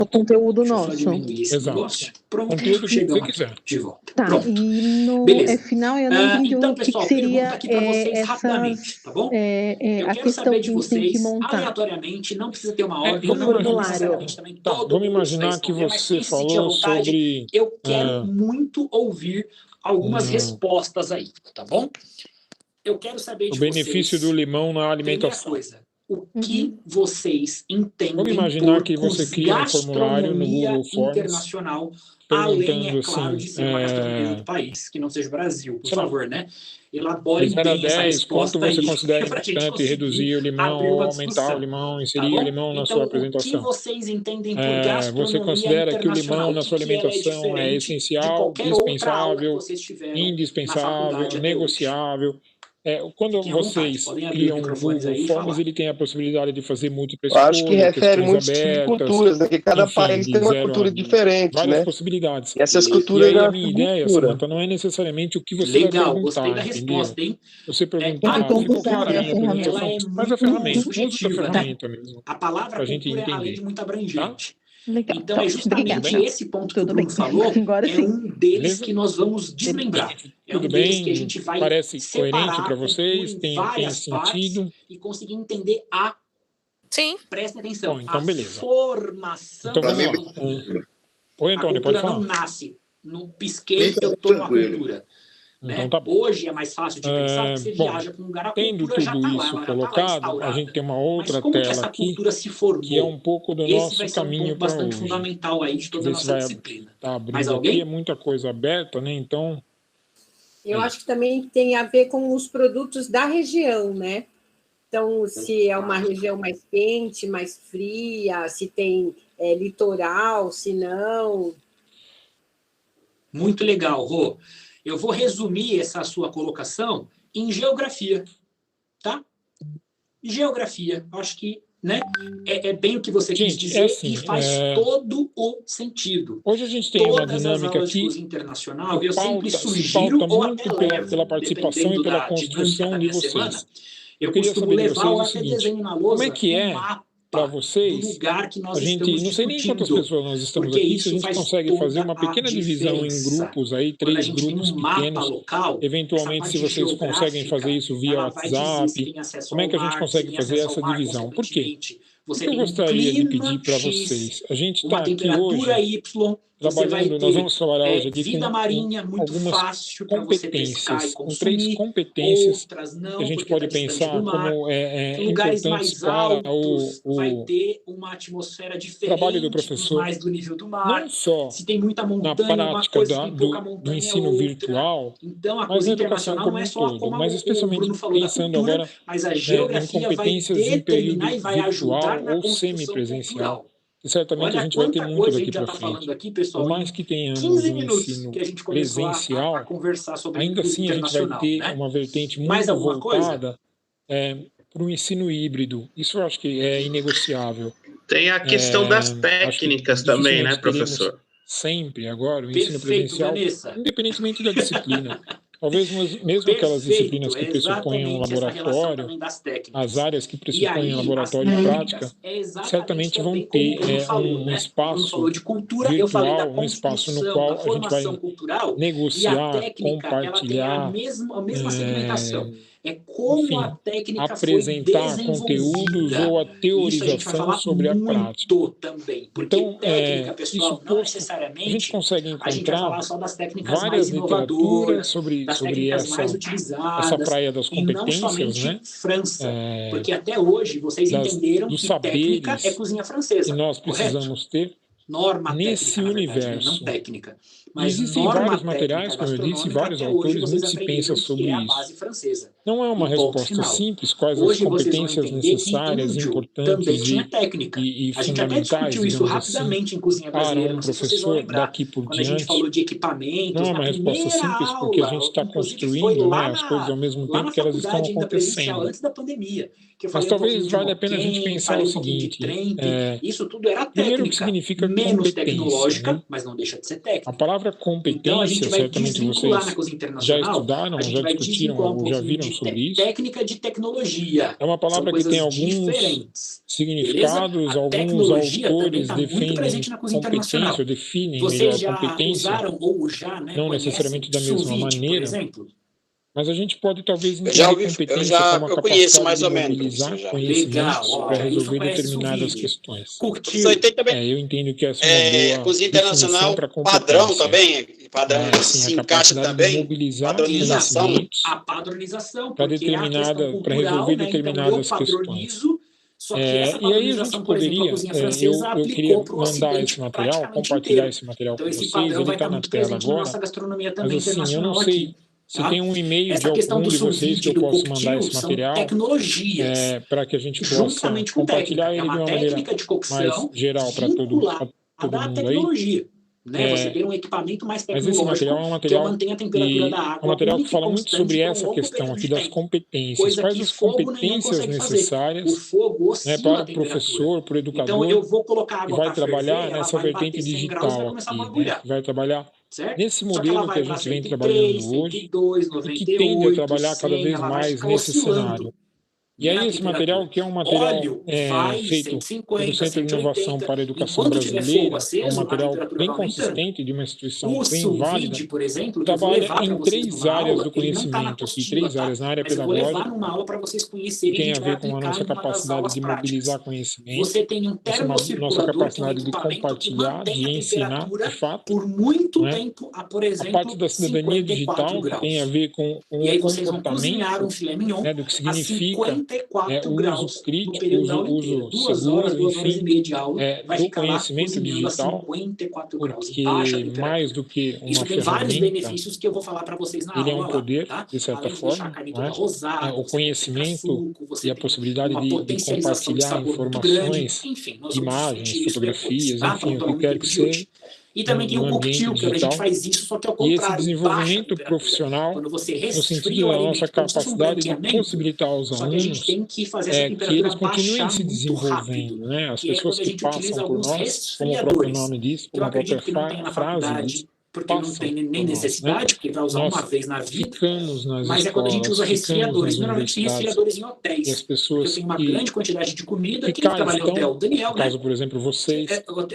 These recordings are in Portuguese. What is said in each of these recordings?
o conteúdo Deixa eu só nosso. diminuir esse Exato. negócio. Pronto, Conteúdo que você chegamos quiser. de volta. Tá, Pronto. e no Beleza. final eu não entendi Então, o que pessoal, seria pergunta aqui para vocês rapidamente, essas, tá bom? Eu a quero questão saber que a de gente tem que vocês, montar. aleatoriamente, não precisa ter uma ordem, vamos não imaginar- necessariamente também Tá, todo vamos mundo precisa imaginar que responder, mas você quem se sentir à falou vontade, sobre eu quero muito ouvir algumas respostas aí, tá bom? Eu quero saber o de benefício vocês, do limão na primeira alimentação. coisa, o que vocês entendem Vamos imaginar por que você cria um formulário no gastronomia Google Forms internacional, além, perguntando é claro, de assim, ser uma gastronomia de outro país, que não seja o Brasil, por sei lá, favor, né? de Elaborem 0 a bem essa 10, quanto resposta você aí, considera pra gente importante reduzir conseguir o limão, abrir ou uma aumentar o discussão, limão, tá inserir o bom? limão na Então, sua o que apresentação? vocês entendem por Você gastronomia considera que o internacional? limão na sua O que ela é alimentação é diferente de essencial, qualquer outra aula que dispensável, vocês tiveram na indispensável, faculdade até hoje? negociável? Quando Fiquem à vontade, vocês podem abrir os criam um microfones Google aí e Forms, falar. ele tem a possibilidade de fazer múltiplas Eu acho que escolhas, refere questões muito tipo de abertas, culturas, né? Porque cada enfim, país de tem uma 0 a cultura diferente, várias né? possibilidades. E essas E culturas aí a já minha são ideia, cultura. Samantha, não é necessariamente o que você vai Legal, gostei perguntar, da entendeu? resposta, hein? Você perguntar, A ficou compulsão clara a cultura, minha ferramenta. ela apresentação? é Mas a muito ferramenta, usa a subjetiva, né? ferramenta mesmo, A palavra pra gente cultura, além de entender, muito tá? abrangente. Legal, Então, top, é justamente obrigada. esse ponto que o Tudo bem, Bruno falou, agora é sim. um deles Beleza? que nós vamos desmembrar. É um Tudo deles que a bem? gente vai Parece coerente separar, para compor vocês? em Tem várias partes sentido? e conseguir entender Sim. prestem atenção, Bom, então a beleza. formação Então da vamos lá. cultura. Oi, A Antônio, pode cultura não falar? nasce no pisquei, eu tô numa cultura. Né? Então tá bom. Hoje é mais fácil de pensar porque você Bom, viaja para um lugar, a tendo cultura já tudo está lá, isso ela já está lá colocado, a instaurada. gente tem uma Mas outra como que tela essa aqui, cultura se formou? que é um pouco do Esse nosso vai ser um caminho ponto para bastante hoje. fundamental aí de Deixa eu toda a ver se nossa vai disciplina. tá Mais abrindo aqui, alguém? é muita coisa aberta, né? Então, Eu acho que também tem a ver com os produtos da região, né? Então, se é uma região mais quente, mais fria, se tem litoral, se não. Muito legal, Rô. Eu vou resumir essa sua colocação em geografia, tá? Geografia. Acho que, né, é bem o que você quis gente, dizer assim, e faz todo o sentido. hoje a gente tem uma Todas as dinâmica aulas de aqui cozinha internacional, que eu sempre se sugiro pauta ou muito até levo, pela participação dependendo e pela da dinâmica construção da de minha semana, vocês. eu queria costumo saber de levar vocês ou o até seguinte, desenho na como lousa é que um é mapa para do vocês, lugar que nós a gente, estamos não sei nem quantas discutindo, pessoas nós estamos porque aqui, se a isso gente faz consegue fazer toda uma a pequena divisão em diferença. grupos aí, Quando a 3 gente tem grupos um mapa pequenos, local, essa eventualmente se parte vocês conseguem fazer geográfica, isso via ela vai dizer se WhatsApp, tem acesso como é ao que a gente mar, se consegue tem fazer acesso ao essa mar, divisão? Por quê? consequentemente, O você que eu tem um gostaria de clima pedir para X, vocês? A gente uma está aqui temperatura hoje Y, você vai trabalhando, nós ter vamos trabalhar hoje aqui vida com marinha muito algumas fácil para você pescar e competências, com 3 consumir, competências outras que a não, gente porque está pode distante pensar do mar. como Lugares importantes mais para altos vai o ter uma atmosfera trabalho do diferente dos professor, mais do nível do mar. não só Se tem muita na montanha, uma prática coisa, se tem pouca do montanha, é ensino outra. virtual, Então, a mas na cozinha educação internacional como não é um só todo, como mas o especialmente Bruno falou da pensando cultura, agora mas a em geografia vai competências em determinar período e vai ajudar virtual na ou construção semipresencial. cultural. E certamente a Olha gente vai ter quanta muito coisa a daqui gente já para está falando frente. aqui, Por pessoal, mais em que tenhamos 15 um minutos ensino que a gente começou a presencial, conversar sobre ainda cozinha assim a gente vai internacional, ter né? uma vertente Mais muito alguma coisa? voltada para o ensino híbrido. Isso eu acho que é inegociável. Tem a questão das Acho que técnicas também, né, dificilmente teremos professor? sempre agora o ensino Perfeito, presencial, Vanessa. independentemente da disciplina. Talvez mesmo aquelas disciplinas que Perfeito, pressupõem um exatamente essa relação laboratório, também das técnicas. as áreas que E pressupõem aí, as laboratório e prática, técnicas é exatamente certamente vão também como o ter Bruno falou, um né? O Bruno espaço falou de cultura, eu falei da virtual, um espaço no construção, da qual a gente vai formação cultural, e a negociar, técnica, ela tem a compartilhar, mesma segmentação. É como a enfim, técnica foi apresentar conteúdos desenvolvida. ou a Isso a gente vai teorização falar sobre a prática. muito também, porque Então, técnica, pessoal, isso não posto, a gente necessariamente consegue a gente vai encontrar falar só das técnicas mais várias literaturas inovadoras, sobre das técnicas mais essa utilizadas, praia das e não competências, somente né? França, porque até hoje vocês entenderam Dos que técnica é saberes cozinha que francesa, nós correto? precisamos ter Norma nesse técnica, na verdade, né? Não universo. técnica. E Mas existem norma vários materiais, técnica como eu disse, gastronômica, vários até hoje autores, vocês muito se aprenderam pensa que sobre é a isso. base francesa. Não é uma E ponto resposta final. simples, quais as Hoje vocês vão competências entender que necessárias, índio também importantes tinha técnica. e A gente até fundamentais, discutiu isso digamos assim, rapidamente em Cozinha para Brasileira, um não sei se vocês vão professor lembrar. daqui por Quando a gente falou diante. de equipamentos, Não é na uma resposta primeira simples, porque a gente aula, está inclusive foi construindo, lá né, as coisas ao mesmo lá tempo na que elas estão faculdade ainda presencial, acontecendo. antes da pandemia, que eu Mas falei um pouquinho talvez de valha a pena a gente Moquém, pensar falei o um pouquinho de seguinte, Trempe, isso tudo era primeiro o que técnica, significa menos competência, tecnológica, né? mas não deixa de ser A técnica. palavra Então a gente competência, vai certamente desvincular na vocês cozinha já internacional, estudaram, a gente já vai discutiram desvincular um ou já pouquinho viram sobre isso. técnica de tecnologia. É uma palavra que tem alguns diferentes. significados, alguns autores defendem competência, ou definem melhor competência, não necessariamente da mesma maneira, mas a gente pode talvez entender competência como a capacidade de mobilizar conhecimentos para resolver determinadas questões. Eu entendo que essa é uma boa cozinha internacional para padrão também, padrão assim, se a encaixa capacidade também, de mobilizar padronização. conhecimentos A padronização, para porque é a questão cultural, para resolver né? determinadas Então, eu padronizo, só que essa e aí a gente padronização, por exemplo, a poderia, cozinha francesa eu queria aplicou para o mandar Ocidente esse material, praticamente compartilhar inteiro. esse material Então, com esse vocês, padrão ele vai está estar na muito tela presente na agora, nossa gastronomia também mas assim, eu internacional não sei aqui. se Tá? tem um e-mail de Essa questão algum do de vocês sous-vide que eu do posso mandar cocktail esse são material, tecnologias, para que a gente possa juntamente com técnica. compartilhar É ele de uma uma maneira técnica de mais cocção geral para todo vinculada à mundo aí. tecnologia. Né? Você ter um equipamento mais Mas esse tecnológico material é um que material mantém a temperatura da água é um material que única e fala muito constante sobre por um essa longo questão período aqui de das tempo. competências. Coisa Quais que as fogo nenhum competências consegue fazer. necessárias, O fogo oscila para a o temperatura. professor, para o Então, educador, eu vou colocar que água vai para ferver, trabalhar ela nessa vai vertente bater 100 graus e vai digital começar a aqui, borbulhar. que vai trabalhar Certo? nesse Só que ela modelo que vai a para gente vem 103, trabalhando hoje 102, e que tende a 98, trabalhar cada 100, vez ela vai mais ficar nesse oscilando. cenário. E aí esse material, que é um material Óleo vai feito 150, pelo Centro de Inovação 180. para a Educação Enquanto tiver fogo Brasileira, é um aceso, a material temperatura bem vai aumentando. consistente, de uma instituição O bem sous válida, vide, por exemplo, que eu vou trabalha levar para em vocês 3 numa áreas aula, do ele não está na conhecimento aqui, apostila, 3 tá? áreas na área Mas eu vou levar pedagógica, numa aula para vocês que conhecerem e a tem a gente vai ver com a aplicar nossa em uma das capacidade aulas de práticas. mobilizar conhecimento, Você tem um nossa termocirculador, que é um capacidade de equipamento que compartilhar, mantém de a ensinar, temperatura de fato, por muito né? tempo, por A exemplo, parte da cidadania 54 digital, que tem a graus. ver com E o aí vocês vão cozinhar um comportamento, filé mignon né, do que a significa 54 o uso graus no crítico, período da aula inteira. uso 2 horas, seguro, 2 horas e enfim, meia de aula, vai do ficar lá conhecimento cozinhando a digital, 54 graus, porque baixa temperatura. mais do que Isso uma tem vários ferramenta, benefícios que eu vou falar para vocês na ele é aula um lá, poder, tá? de certa Além de deixar a forma, carne não é? toda rosada, O você não tem conhecimento açúcar, você e a tem possibilidade uma de potencialização de compartilhar sabor muito grande. informações, Enfim, nós vamos imagens, discutir isso depois, fotografias, tá? enfim, o Para que não quer tomar que muito tempo de seja, hoje. E também tem o no ambiente cooktill, que a gente digital. faz isso, só que ao E esse contrário, baixa a desenvolvimento temperatura. profissional, Quando você no sentido resfria o da alimento, nossa como se fosse um capacidade de branqueamento, possibilitar aos só que a gente alunos tem que fazer essa que temperatura eles continuem baixar se muito rápido. desenvolvendo, né? As Que é pessoas quando a que gente utiliza passam por alguns nós, como o próprio resfriadores, nome diz, que eu como a própria acredito que não tenha na frase diz, faculdade, porque não passam tem nem por nós, né? necessidade, porque vai usar Nós uma vez na vida, ficamos nas mas é quando a gente escolas, usa ficamos resfriadores. nas Normalmente tem universidades, resfriadores em e as hotéis, porque eu pessoas tenho uma grande quantidade de comida. que Quem cá trabalha em estão, hotel? Daniel, no né? caso, por exemplo, vocês,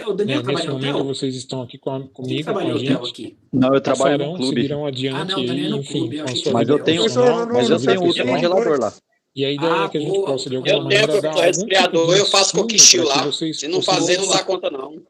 O Daniel trabalha nesse em momento hotel? vocês estão aqui Quem comigo, com trabalha em a hotel gente, aqui? Não, eu trabalho no passarão, clube. seguirão adiante, Ah, não, o Daniel é no enfim, clube. Eu com a achei que sua era Mas vida eu tenho, profissional, com a mas sua eu vida tenho um pessoal. gelador lá. E a ideia é que a gente boa, possa, de eu alguma Eu tenho, maneira, dar professor algum tipo resfriador, de eu faço insumo coquinho para que lá. vocês Se não fazer, não possam, dá conta, não.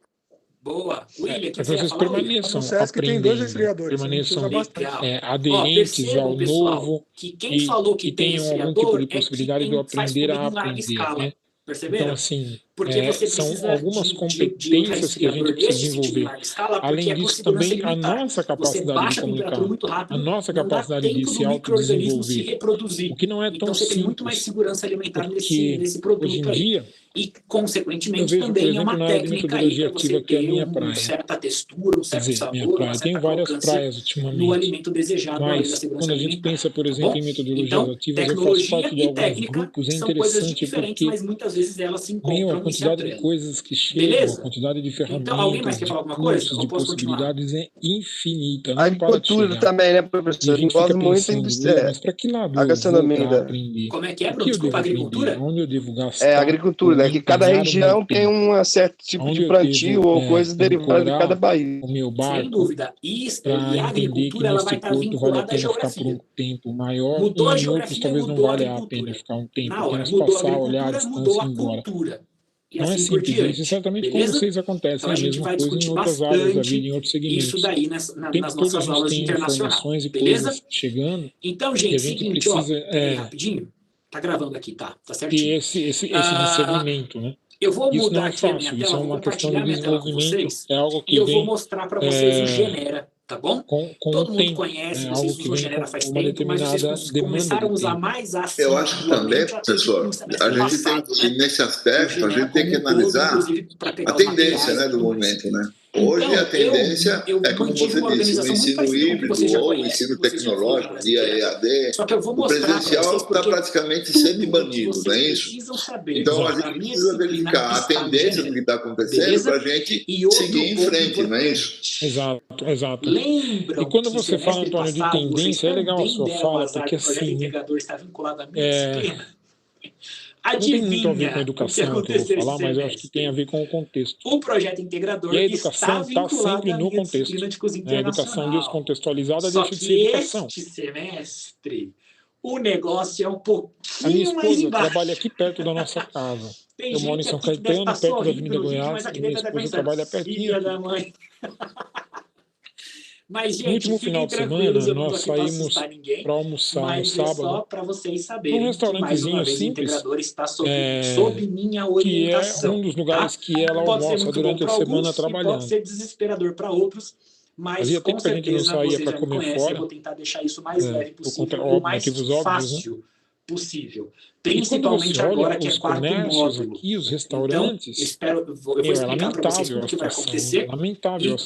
Boa. William, o que para que você ia vocês falar, William? permaneçam No Sesc tem 2 aprendendo, resfriadores, a gente usa permaneçam bastante. Legal. aderentes ao Percebam, pessoal, novo que quem e falou que tem tenham algum tipo resfriador de é que possibilidade de eu faz aprender comida a em larga aprender, escala. né? Então, Perceberam? assim, Porque você são precisa algumas de um competências que a gente resfriador precisa desse sentido em desenvolver. larga escala, porque Além é por disso, segurança também a alimentar. nossa Você capacidade de baixa a temperatura comunicar, muito a rápido, nossa não dá capacidade de tempo se do micro-organismo se autodesenvolver, reproduzir. o que não é tão Então você tem muito mais simples, segurança alimentar porque nesse hoje produto em aí. dia E, eu consequentemente, vejo, por também é exemplo, uma na área de técnica aí metodologia para você ativa, que é a ter minha uma praia. certa textura, um Quer certo dizer, minha sabor, praia. uma Eu tenho certa várias crocância praias no ultimamente, alimento desejado na hora da mas segurança quando a gente alimentar. pensa, por Tá exemplo, bom? em metodologias Então, ativas, eu faço parte tecnologia de e alguns técnica grupos. É são coisas interessante diferentes, porque mas muitas vezes elas se a encontram e se quantidade de atrelam. coisas que chegam, a Beleza? quantidade de Então, alguém mais ferramentas, quer de falar alguma coisa? cursos, Ou de posso continuar? possibilidades é infinita, A não para de agricultura chegar. também, né, E a professor? gente fica Envolve muito a pensando, indústria, mas para que lado a eu vou gastronomia para ainda. aprender? Como é que é, O Bruno? que eu Desculpa, devo aprender? agricultura? Onde eu devo É, gastar agricultura, ou né? Que cada empenhar o meu região tem tempo? um certo tipo Onde de eu plantio devo ou coisas derivadas de cada ancorar país. o meu Sem barco dúvida. E para a entender que agricultura ela vai neste estar porto vale a vinculada à pena ficar por um geografia. tempo maior Mudou e a em outros geografia, talvez não mudou a valha a pena agricultura. ficar um tempo, Na hora, apenas mudou a passar, olhar a agricultura, distância mudou e ir a embora. cultura. E Não é assim por simples isso, e diante. certamente com Beleza? vocês acontece Então a a gente mesma vai coisa em discutir outras áreas da vida, bastante em outros isso segmentos. daí O nas tempo nas todo a nossas gente aulas de tem internacional. informações e Beleza? coisas chegando Então, e a gente, gente seguinte, ó. precisa Peraí, rapidinho. Tá gravando aqui, tá? Tá ter certinho. esse Ah, discernimento, né? eu vou Isso não mudar é aqui a minha fácil, isso tela, é vou uma questão de compartilhar minha tela com desenvolvimento, vocês é algo e que eu vou vem mostrar para vocês o Genera, tá bom? com Todo o mundo tempo, conhece, é vocês algo que usam vem Genera faz com uma tempo, mas vocês determinada demanda começaram a de usar tempo. mais Eu acho que também, assiduamente, professor, no a semestre gente tem passado, que, né? nesse O aspecto, a Genera gente tem que como um todo, analisar inclusive, para pegar a os tendência, materiais e né, do tudo mais. momento, né? Hoje Então, a tendência é, como mantive você uma disse, no organização muito ensino parecida com o que você híbrido já ou o conhece, ensino que você já ouviu na tecnológico, via brasileira. EAD. Só que eu vou O mostrar para presencial vocês está porque praticamente tudo que semi-banido, não vocês é isso? precisam saber Então a da gente minha precisa disciplina verificar a está no tendência do que genérico, está acontecendo beleza? para a gente E outro seguir em ponto frente, não é isso? importante. Exato. E Lembram quando que você fala, semestre Antônio, de passado vocês tendência, é legal a também sua deram fala, azar porque que o projeto assim, integrador estava vinculado à minha disciplina? não tem muito a ver com a Adivinha o que educação que eu vou aconteceu esse falar, mas eu acho que tem a semestre? ver com o contexto. O projeto E integrador a está educação está vinculado sempre à no minha disciplina contexto. de cozinha A educação internacional. descontextualizada Só deixa de ser que educação. este semestre o negócio é um A minha pouquinho mais esposa embaixo. trabalha aqui perto da nossa casa. Tem Eu moro em gente São aqui que deve Caetano, estar perto da sorrindo Avenida no vídeo, Goiás, mas e aqui minha deve estar esposa pensando, trabalha pertinho filha aqui. da mãe. Mas, No gente, último final fiquem de tranquilos, semana, eu não estou nós aqui para saímos assustar ninguém, para almoçar no mas é só sábado para vocês num saberem que, mais uma restaurantezinho vez, o simples, integrador está sob minha que é um orientação, dos tá? lugares que ela Pode ser almoça muito bom durante a para semana alguns e pode trabalhando. ser desesperador para outros, mas Fazia com tempo que a gente não certeza saía vocês para já me comer conhecem, eu fora, vou tentar deixar isso o mais leve por conta, possível e o mais motivos óbvios, né? fácil possível. E quando você Principalmente agora olha que é os quarto comércios módulo. aqui, os Então, restaurantes, eu vou é explicar para vocês lamentável tudo a o que vai situação, acontecer lamentável a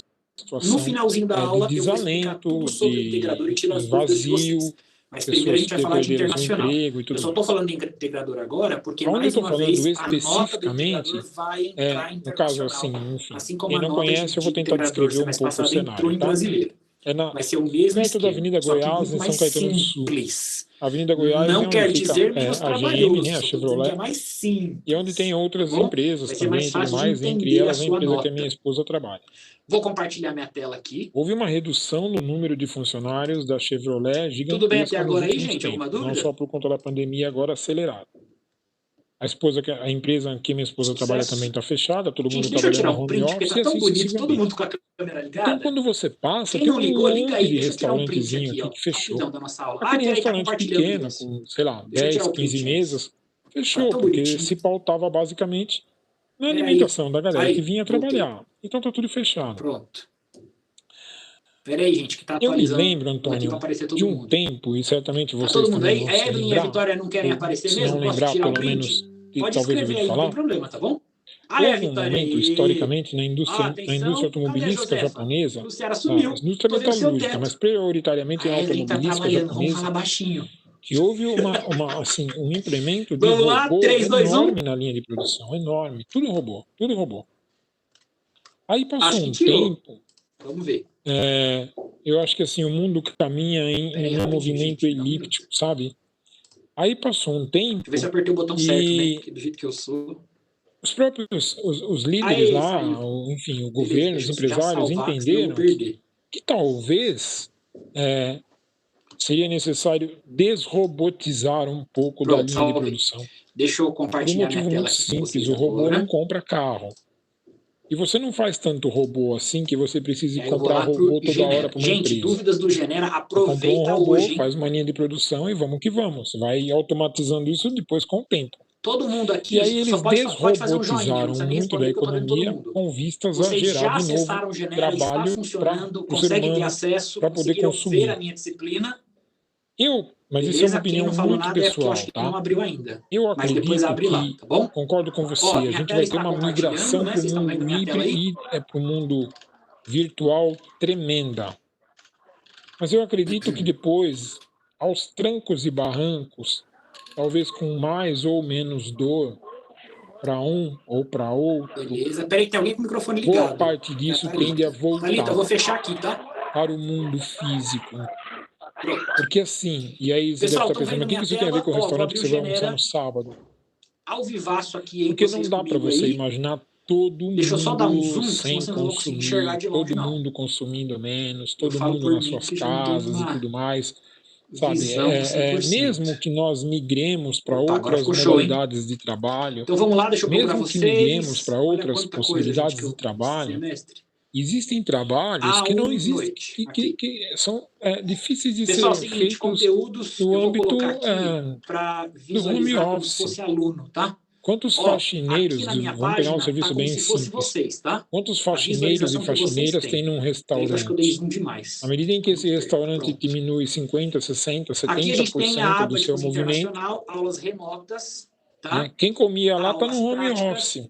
e no situação finalzinho da de aula eu vou explicar desalento, tudo sobre o integrador e tirar as dúvidas de vazio, vocês. Mas primeiro a pessoas gente vai que falar de perderam seu internacional. emprego e Eu tudo só estou mais. falando de integrador agora porque, Onde eu mais estou uma falando vez, a nota do especificamente, integrador vai entrar em no caso internacional. assim, enfim, Assim como quem a não nota conhece, eu vou de tentar integrador descrever um semestre pouco o passado entrou cenário, em tá? brasileiro. É Vai ser o mesmo perto da esquema, Avenida só que Goiás, muito em mais São Caetano do Sul. simples. A Avenida Goiás Não é onde quer fica dizer menos a GM, né, trabalhoso, a só estou dizendo que Chevrolet, é mais simples. e onde tem outras Tá bom? empresas Vai ser mais também e tudo fácil de mais, entre entender a elas a sua empresa que a minha nota. esposa trabalha. Vou compartilhar minha tela aqui. Houve uma redução no número de funcionários da Chevrolet Tudo bem até gigantesca nos agora aí, últimos gente? Alguma tempos, não dúvida? só por conta da pandemia, agora acelerada. A empresa que minha esposa trabalha também está fechada, todo mundo Gente, deixa eu tirar trabalhando um home print, porque office tá e tão assim bonito, todo sucessivamente. mundo com a câmera Então, ligada. quando você passa, Quem tem não um ligou, liga monte aí, de deixa eu tirar um print restaurantezinho aqui, aqui ó, que fechou. rapidão da nossa aula. Aquele Peraí, tá restaurante compartilhando pequeno, isso. com, sei lá, Deixa eu 10, tirar o 15 print mesas, antes. fechou, Tá tão porque bonitinho. se pautava basicamente na Peraí, alimentação da galera que aí, vinha voltei. trabalhar. Então tá tudo fechado. Pronto. Peraí, gente, que tá Eu me atualizando lembro, aqui para Antônio, aparecer de todo um mundo. tempo, e certamente Tá vocês todo mundo também aí? vão A se Evelyn e a lembrar, Vitória não querem ou aparecer se mesmo? não Posso lembrar, tirar o pelo print? menos, Pode talvez eu escrever vou aí, não tem falar. problema, tá bom? Aí a Houve um Vitória momento, aí. historicamente, na Ó, indústria atenção, cadê a automobilística Josefa? japonesa, Luciana na sumiu. indústria Tô vendo seu metalúrgica, mas teto. prioritariamente na A Evelyn tá automobilística trabalhando, vamos japonesa, falar baixinho. que houve assim, um implemento de Vamos lá, robô 3, 2, 1. enorme na linha de produção, enorme, tudo em robô, tudo em robô. Aí passou Acho que um tirou. tempo, Vamos ver. eu acho que assim, o mundo caminha em Peraí, um rapidinho, movimento gente, dá um elíptico, sabe? Aí passou um tempo Deixa eu ver se eu apertei o botão certo, né? e Porque do jeito que eu sou. os próprios os líderes Aí, lá, saiu. enfim, o Beleza, governo, os deixa eu já empresários salvar, que senão eu vou entenderam perder. que talvez seria necessário desrobotizar um pouco da Pronto, linha de salvei. produção. Deixa eu Por um compartilhar minha motivo tela muito aqui com simples, vocês o robô agora. não compra carro. E você não faz tanto robô assim que você precise Aí eu vou comprar lá pro robô toda Genera. hora para uma Gente, empresa. dúvidas do Genera, Você comprou um aproveita robô, hoje, hein? faz uma linha de produção e vamos que vamos. Você vai automatizando isso depois com o tempo. Todo mundo aqui E aí só eles pode fazer um joinha, não desrobotizaram precisa nem muito da responder que eu tô vendo todo economia mundo. com vistas a Vocês já gerar de novo acessaram o Genera, está trabalho para funcionando, o ser conseguem ter humano acesso, para poder conseguiram ver consumir. a minha disciplina. Mas isso é uma Beleza? Quem opinião não falou muito nada é porque eu pessoal, acho que tá? não abriu ainda. Eu Mas depois acredito abre lá, que, tá bom? concordo com você, Ó, a minha gente tela vai ter está uma migração compartilhando, né? para o Vocês estão vendo mundo minha tela aí? para o mundo virtual tremenda. Mas eu acredito que depois, aos trancos e barrancos, talvez com mais ou menos dor para um ou para outro, Beleza. Peraí que tem alguém com o microfone boa ligado. parte disso tende a Thalita, eu voltar vou fechar aqui, tá? para o mundo físico. Pronto. Porque assim, e aí você Pessoal, deve estar tô pensando, vendo mas o que minha isso tem a ver tela. com o Ó, vou restaurante abrir que o você vai almoçar Genera no sábado? ao vivaço aqui, hein, Porque vocês não dá para comigo você aí. imaginar todo Deixa eu só dar um mundo zoom, que sem senão vocês não vão conseguir enxergar consumir, de longe, todo não. mundo consumindo menos, Eu todo falo mundo por nas mim, suas porque já não tenho casas e uma tudo mais, sabe? visão 100%. Mesmo que nós migremos para Opa, agora outras ficou show, hein? modalidades de trabalho, Então vamos lá, deixa eu pôr para mesmo que migremos vocês. para Olha outras quanta coisa, possibilidades gente, que de eu trabalho, semestre. existem trabalhos que não existem, noite. Aqui. que são difíceis de Pessoal, é o serem seguinte, feitos conteúdos no eu vou âmbito colocar aqui para do home visualizar como se office. fosse aluno, tá? Quantos Ó, faxineiros, aqui na minha vamos pegar um página serviço tá como bem se fosse simples, vocês, tá? quantos A faxineiros e visualização que vocês faxineiras têm. tem num Eu acho que eu dei restaurante? zoom demais. À medida em que esse restaurante Pronto. diminui 50%, 60%, Aqui a gente tem a 70% aba do de seu cozinha movimento, internacional, aulas remotas, tá? né? Quem comia lá está Aulas no home práticas. office.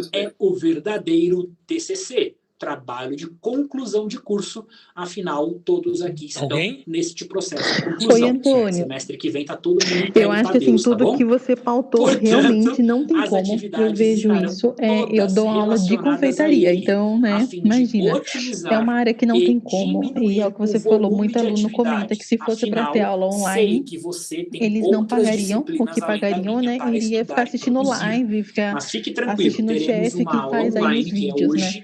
é o verdadeiro TCC, trabalho de conclusão de curso. Afinal, todos aqui estão neste processo de conclusão. Oi, Antônio. Semestre que vem tá todo mundo. Eu acho que assim, tudo que você pautou realmente não tem como. Eu vejo isso. Eu dou aula de confeitaria, então, né? Imagina. É uma área que não tem como. E é o que você falou, muito aluno comenta que se fosse para ter aula online, eles não pagariam, o que pagariam, né? Iria ficar assistindo live, ficar assistindo o chefe que faz aí os vídeos, né?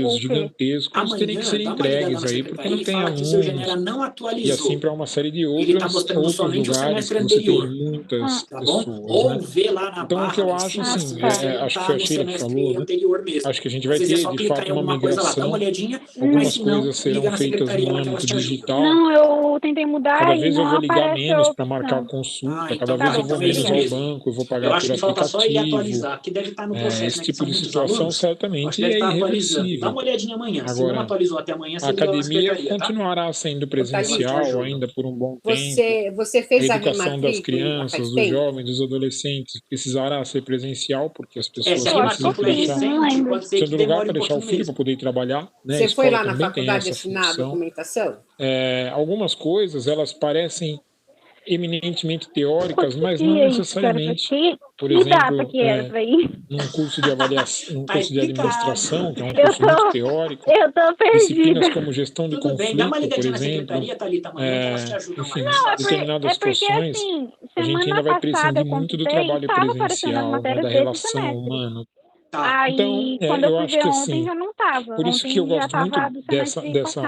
trabalhos gigantescos terem que ser entregues aí, porque não tem alunos, e assim para uma série de outros lugares que você tem muitas pessoas, né? Então, o que eu acho, assim, acho que foi a Sheila que falou, né? Acho que a gente vai ter, de fato, uma migração, algumas coisas serão feitas no âmbito digital. Não, eu tentei mudar cada e vez eu não vou ligar aparece menos menos para marcar a consulta, cada vez eu vou menos ao banco, eu vou pagar por falta só ele aplicativo. atualizar, que deve estar no processo, Esse né, tipo de situação alunos, certamente deve é estar atualizando. Dá irreversível. uma olhadinha amanhã. Se Agora, não atualizou até amanhã, você a liga lá na academia secretaria, tá? continuará sendo presencial ainda por um bom tempo. Você fez A a educação das rematrícula crianças, faz dos tempo? jovens, dos adolescentes precisará ser presencial, porque as pessoas Se a precisam rematrícula é deixar recente, pode ser que sendo lugar demore para um deixar o pouquinho filho para mesmo. poder ir trabalhar, né? A Você foi escola lá na também tem faculdade essa assinar a função. documentação? Algumas coisas elas parecem eminentemente teóricas, mas não necessariamente. Por exemplo, num curso de avaliação, num curso de administração, que é um curso muito teórico, disciplinas como gestão de Tudo bem, dá uma conflito, por ligadinha na exemplo, secretaria, Thalita, amanhã, que elas te ajudam enfim, mais. determinadas situações, a gente ainda vai prescindir muito do trabalho presencial, né, da relação humana. Tá. Então, eu acho que assim, por isso que eu gosto muito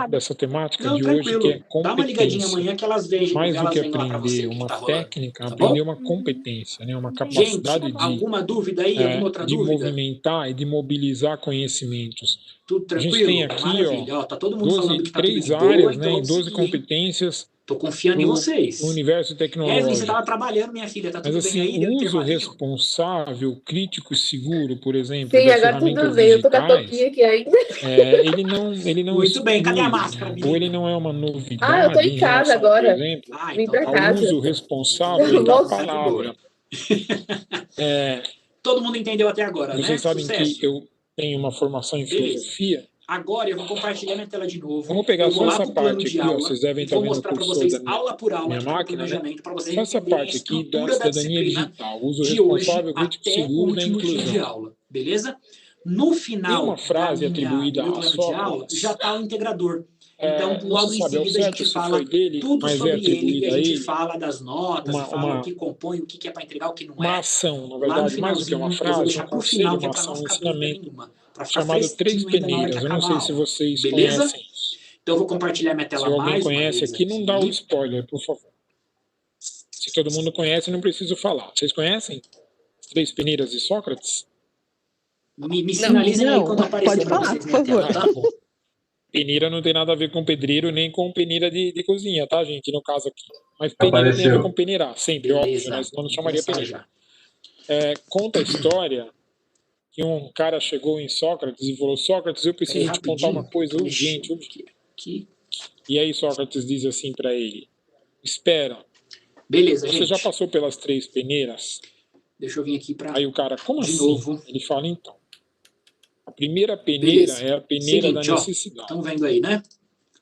dessa temática Não, de hoje, que é tranquilo. Dá uma ligadinha competência. amanhã que elas vejam, Mais do elas que vêm lá pra você aprender o que uma tá rolando. técnica, Tá aprender bom? uma competência, né, uma Gente, capacidade alguma dúvida aí? Alguma outra de dúvida? movimentar e de mobilizar conhecimentos. Tudo A gente tranquilo? tem aqui, Maravilha. Ó, tá todo mundo falando que tá tudo três de boa, áreas, então né, em vamos 12 seguir, hein? competências Tô confiando em vocês. no universo Evelyn, você tecnológico. tava trabalhando, minha filha. Tá tudo Mas bem assim, aí? Deu o uso intervalinho? responsável, crítico e seguro, por exemplo, Sim, das agora ferramentas tudo bem. Eu tô com a digitais, touquinha aqui ainda. ele não Muito bem. Cadê a exclui, máscara, ou menina? ele não é uma Ah, eu tô novidade em em casa relação, por agora. exemplo, Ah, Vim então pra tá ao casa. uso responsável da Nossa. palavra. Todo mundo entendeu até agora, né? Vocês sabem Sucesso. que eu tenho uma formação em Beleza. filosofia. Agora eu vou compartilhar minha tela de novo. Vamos pegar Eu vou só lá essa pro plano parte de aqui, ó. aula Vocês devem e estar vou vendo o mostrar para cursor vocês da minha, aula por aula minha que tá no máquina, né? planejamento, para vocês Só essa entenderem a parte aqui da estrutura da cidadania disciplina digital, uso de hoje responsável, crítico até o seguro da último dia de inclusão. aula, beleza? No Tem final uma frase do atribuída meu a plano de aula Sócrates, já está o integrador. Então, não logo se em sabe ao seguida, a certo gente se fala foi dele, tudo mas é sobre ele e atribuída a a gente ele fala das notas, e fala o uma que compõe, o que é para entregar, o que não uma é. ação, na Lá no verdade, mais do que uma finalzinho, eu vou frase, deixar um para o conselho, final, que é uma para não ação, um ficar dúvida ensinamento, nenhuma. Para ficar chamado Três fresquinho ainda na hora que Peneiras. Eu não acabar a sei se aula. vocês Beleza? conhecem isso. Então, eu vou compartilhar minha Se tela alguém mais uma conhece vez aqui, não dá o aqui. spoiler, por favor. Se todo mundo conhece, não preciso falar. Vocês conhecem as Três Peneiras de Sócrates? Me sinalizem aí quando aparecer pode para falar, vocês por minha tela, favor. tá? Bom. Peneira não tem nada a ver com pedreiro, nem com peneira de cozinha, tá, gente? No caso aqui. Mas peneira tem a ver com peneirar, sempre, óbvio, né? Senão não chamaria peneira. Conta a história que um cara chegou em Sócrates e falou: Sócrates, eu preciso te contar uma coisa urgente. E aí Sócrates diz assim para ele: espera. Beleza, Você gente. já passou pelas três peneiras? Deixa eu vir aqui para. Aí o cara, como de assim? novo. Ele fala, então. A primeira peneira é a peneira Seguinte, da necessidade. Estão vendo aí, né?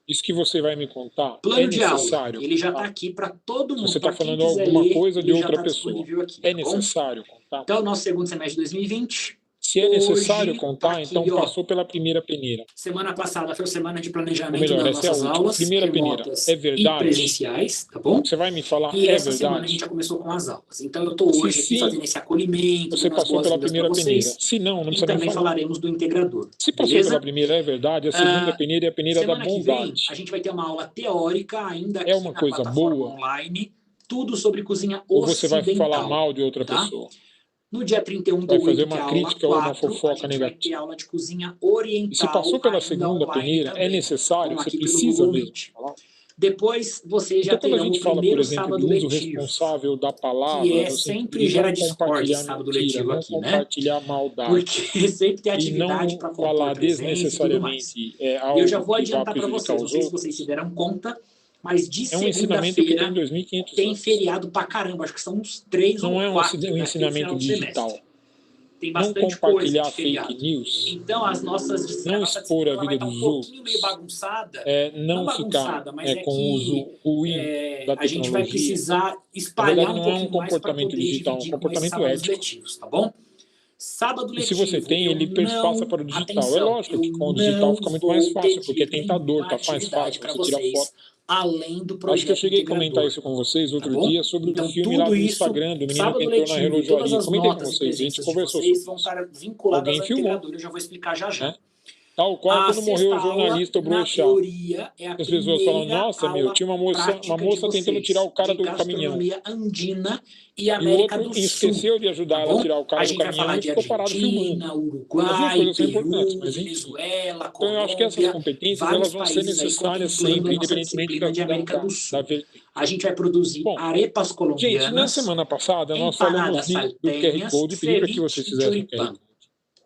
Isso que você vai me contar Plano é de necessário. Aula. Ele já está aqui para todo mundo. Você está falando quiser alguma ler, coisa de outra tá pessoa. Aqui, é necessário contar? Então, nosso segundo semestre de 2020. Se é necessário hoje, contar, tá aqui, então passou pela primeira peneira. Semana passada foi a semana de planejamento Ou melhor, das essa é a nossas última. aulas, Primeira peneira. É verdade? e presenciais, tá bom? Você vai me falar, e é essa verdade? semana a gente já começou com as aulas. Então, eu estou hoje aqui fazendo esse acolhimento. Você passou pela primeira peneira. Se não precisa nem também falar. falaremos do integrador. Se passou pela primeira, é verdade. A segunda peneira é a peneira da bondade. Semana que vem, a gente vai ter uma aula teórica ainda aqui uma na coisa plataforma boa? online, tudo sobre cozinha Ou você vai ocidental, falar mal de outra pessoa? No dia 31 do vai 8, fazer uma que é crítica a ou aula uma 4, fofoca a gente negativa. vai ter aula de cozinha oriental. E se passou pela segunda peneira, é necessário, você precisa mesmo falar. Depois vocês já terão o primeiro sábado letivo, uso responsável da palavra, que sempre gera discórdia sábado letivo aqui, né? Compartilhar maldade. Porque sempre tem atividade para compor presentes e tudo mais. E eu já vou adiantar para vocês, não sei se vocês se deram conta, mas de segunda-feira tem feriado pra caramba, acho que são uns 3 ou 4. Não é um ensinamento digital. Tem bastante compartilhar coisa de fake news. Então, as nossas não expor a vida dos outros. Meio bagunçada. Não ficar com o uso ruim da tecnologia. A gente vai precisar espalhar não é um comportamento digital, é um comportamento ético. Letivos, tá bom? Sábado letivo. E se você tem, ele passa para o digital. É lógico que com o digital fica muito mais fácil, porque é tentador, tá mais fácil você tirar foto. Além do projeto. Acho que eu cheguei a comentar isso com vocês outro dia sobre o filme lá do Instagram, do menino que entrou na relojoaria. Comentei com vocês, a gente conversou sobre isso. Vão estar vinculadas ao integrador, eu já vou explicar já. Tal qual quando morreu o jornalista o na Brochá. teoria, é a As pessoas falam, primeira nossa, aula tinha uma moça tentando tirar o cara do caminhão. gastronomia andina e E o América outro do Sul. esqueceu de ajudar Tá ela a bom? tirar o cara A do gente vai caminhão falar e de ficou parado filmando. Argentina, As duas Uruguai, coisas são importantes, Peru, mas enfim. Venezuela, Então eu acho que essas Colômbia, competências vários elas vão ser países aí necessárias contemplando sempre, a nossa independentemente disciplina de América do da Sul. vertente. A gente vai produzir Bom, arepas gente, na colombianas, semana passada nós empanadas falamos do QR saltenhas, Code, pedi para que vocês ceviche e fizessem o QR choripã. Code.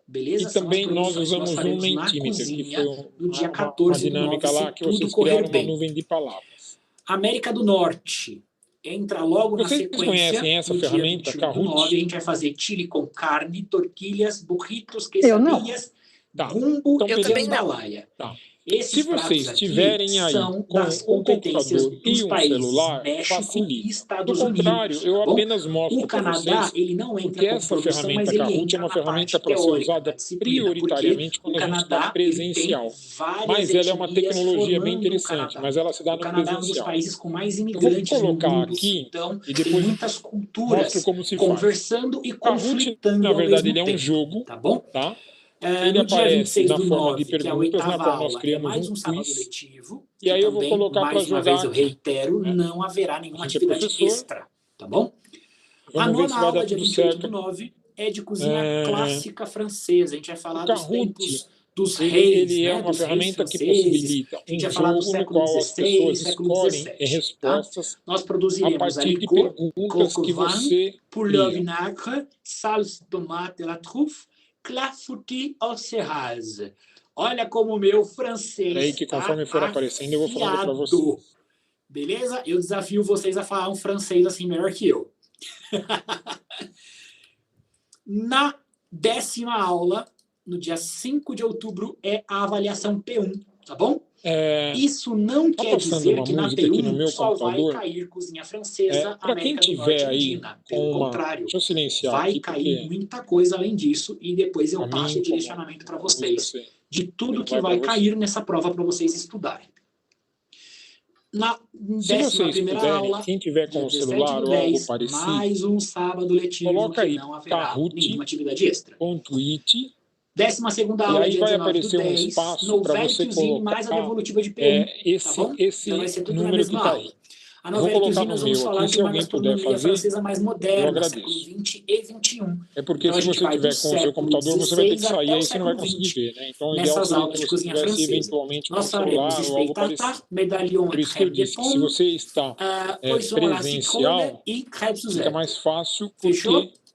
Beleza? E São as também nós produções que nós usamos um faremos na Mentimeter, que cozinha foi no dia uma 14 do 9, dinâmica lá se que tudo vocês correr criaram uma bem. nuvem de palavras. América do Norte entra logo na Vocês sequência. conhecem essa No dia ferramenta, 21 do Kahoot? 9, a gente vai fazer chile com carne, tortilhas, burritos, Eu não. quesadillas, Tá. gumbo Então, e também não. jambalaya. Tá. Esses Se pratos vocês aqui tiverem aí são com das um competências computador dos e um países celular, México e facilita. Do Estados contrário, Unidos. eu Tá bom? apenas mostro O para Canadá, vocês, ele não entra porque com essa produção, ferramenta mas ele Kahoot é entra uma na ferramenta parte para ser teórica usada da disciplina, prioritariamente porque quando o a gente está Canadá ele tem presencial. várias Mas ela é uma etnias tecnologia bem formando o interessante, Canadá. mas ela se dá O no Canadá é um dos presencial. países com mais Eu vou imigrantes no colocar mundo, aqui então e tem depois muitas mostro culturas como se faz. conversando e Kahoot, conflitando na ao verdade, mesmo ele é um tempo, jogo, tá bom? tá? Ele No dia aparece 26 na do forma 9, de que é a perguntas, na 8ª qual nós aula, é criamos mais um um sábado quiz. letivo, E que aí eu vou também, colocar para mais uma jogar vez, eu aqui. reitero, Né? não haverá A nenhuma gente é atividade professor. extra, tá bom? A Vamos ver nona se vai dar aula, dia tudo 28 do certo. 9, é de cozinha É, clássica francesa. A gente vai O falar dos Kahoot, tempos dos ele reis, é né? uma Dos reis ferramenta que franceses. possibilita A gente um vai falar do jogo no século qual as XVI, pessoas século escolhem XVII, tá? respostas Nós a produziremos partir de aligot, perguntas coq que au vin, você poulet au cria. vinaigre, salsa de tomate à la truffe, clafoutis au cerrage. Olha como o meu francês Peraí que tá conforme for aparecendo eu vou falando para afiado. vocês. Beleza? Eu desafio vocês a falar um francês assim melhor que eu. Na 10ª aula, no dia 5 de outubro, é a avaliação P1, tá bom? Isso não Tá quer passando dizer uma que na música aqui no P1 meu só vai computador. cair cozinha francesa, Para quem América do Norte tiver e aí Andina. com Pelo uma... contrário, Deixa eu silenciar vai aqui, cair porque muita coisa além disso e depois eu a passo mim o direcionamento para vocês você de tudo que vai vai para você. cair nessa prova para vocês estudarem. Na Se vocês 11ª puderem, aula, quem tiver com dia o 17 celular do ou algo 10, parecido, mais um sábado letivo coloca que aí não haverá Kahoot nenhuma atividade extra. com tweet 12ª e aula, aí dia vai 19 do aparecer um 10, espaço para você Noveltiozinho mais a colocar devolutiva de P1, tá esse bom? Então vai ser tudo na número que mesma está aula. aí. A Eu vou colocar Noveltiozinho no nós vamos meu falar aqui, de se uma alguém puder gastronomia fazer, francesa mais eu moderna, século agradeço. 20 e 21. É porque Então a se gente você vai do tiver com o seu século computador, você vai ter que 16 sair, até o aí você não vai século conseguir 20, ver, né? Então o ideal nessas seria que aulas de você cozinha tivesse francesa. eventualmente com o Nós faremos celular ou algo steak parecido. tartare, medallion Por e isso que eu crème de disse que se pomme, você está poisson à la citronne presencial, e crêpe fica Suzette. mais fácil Fechou? porque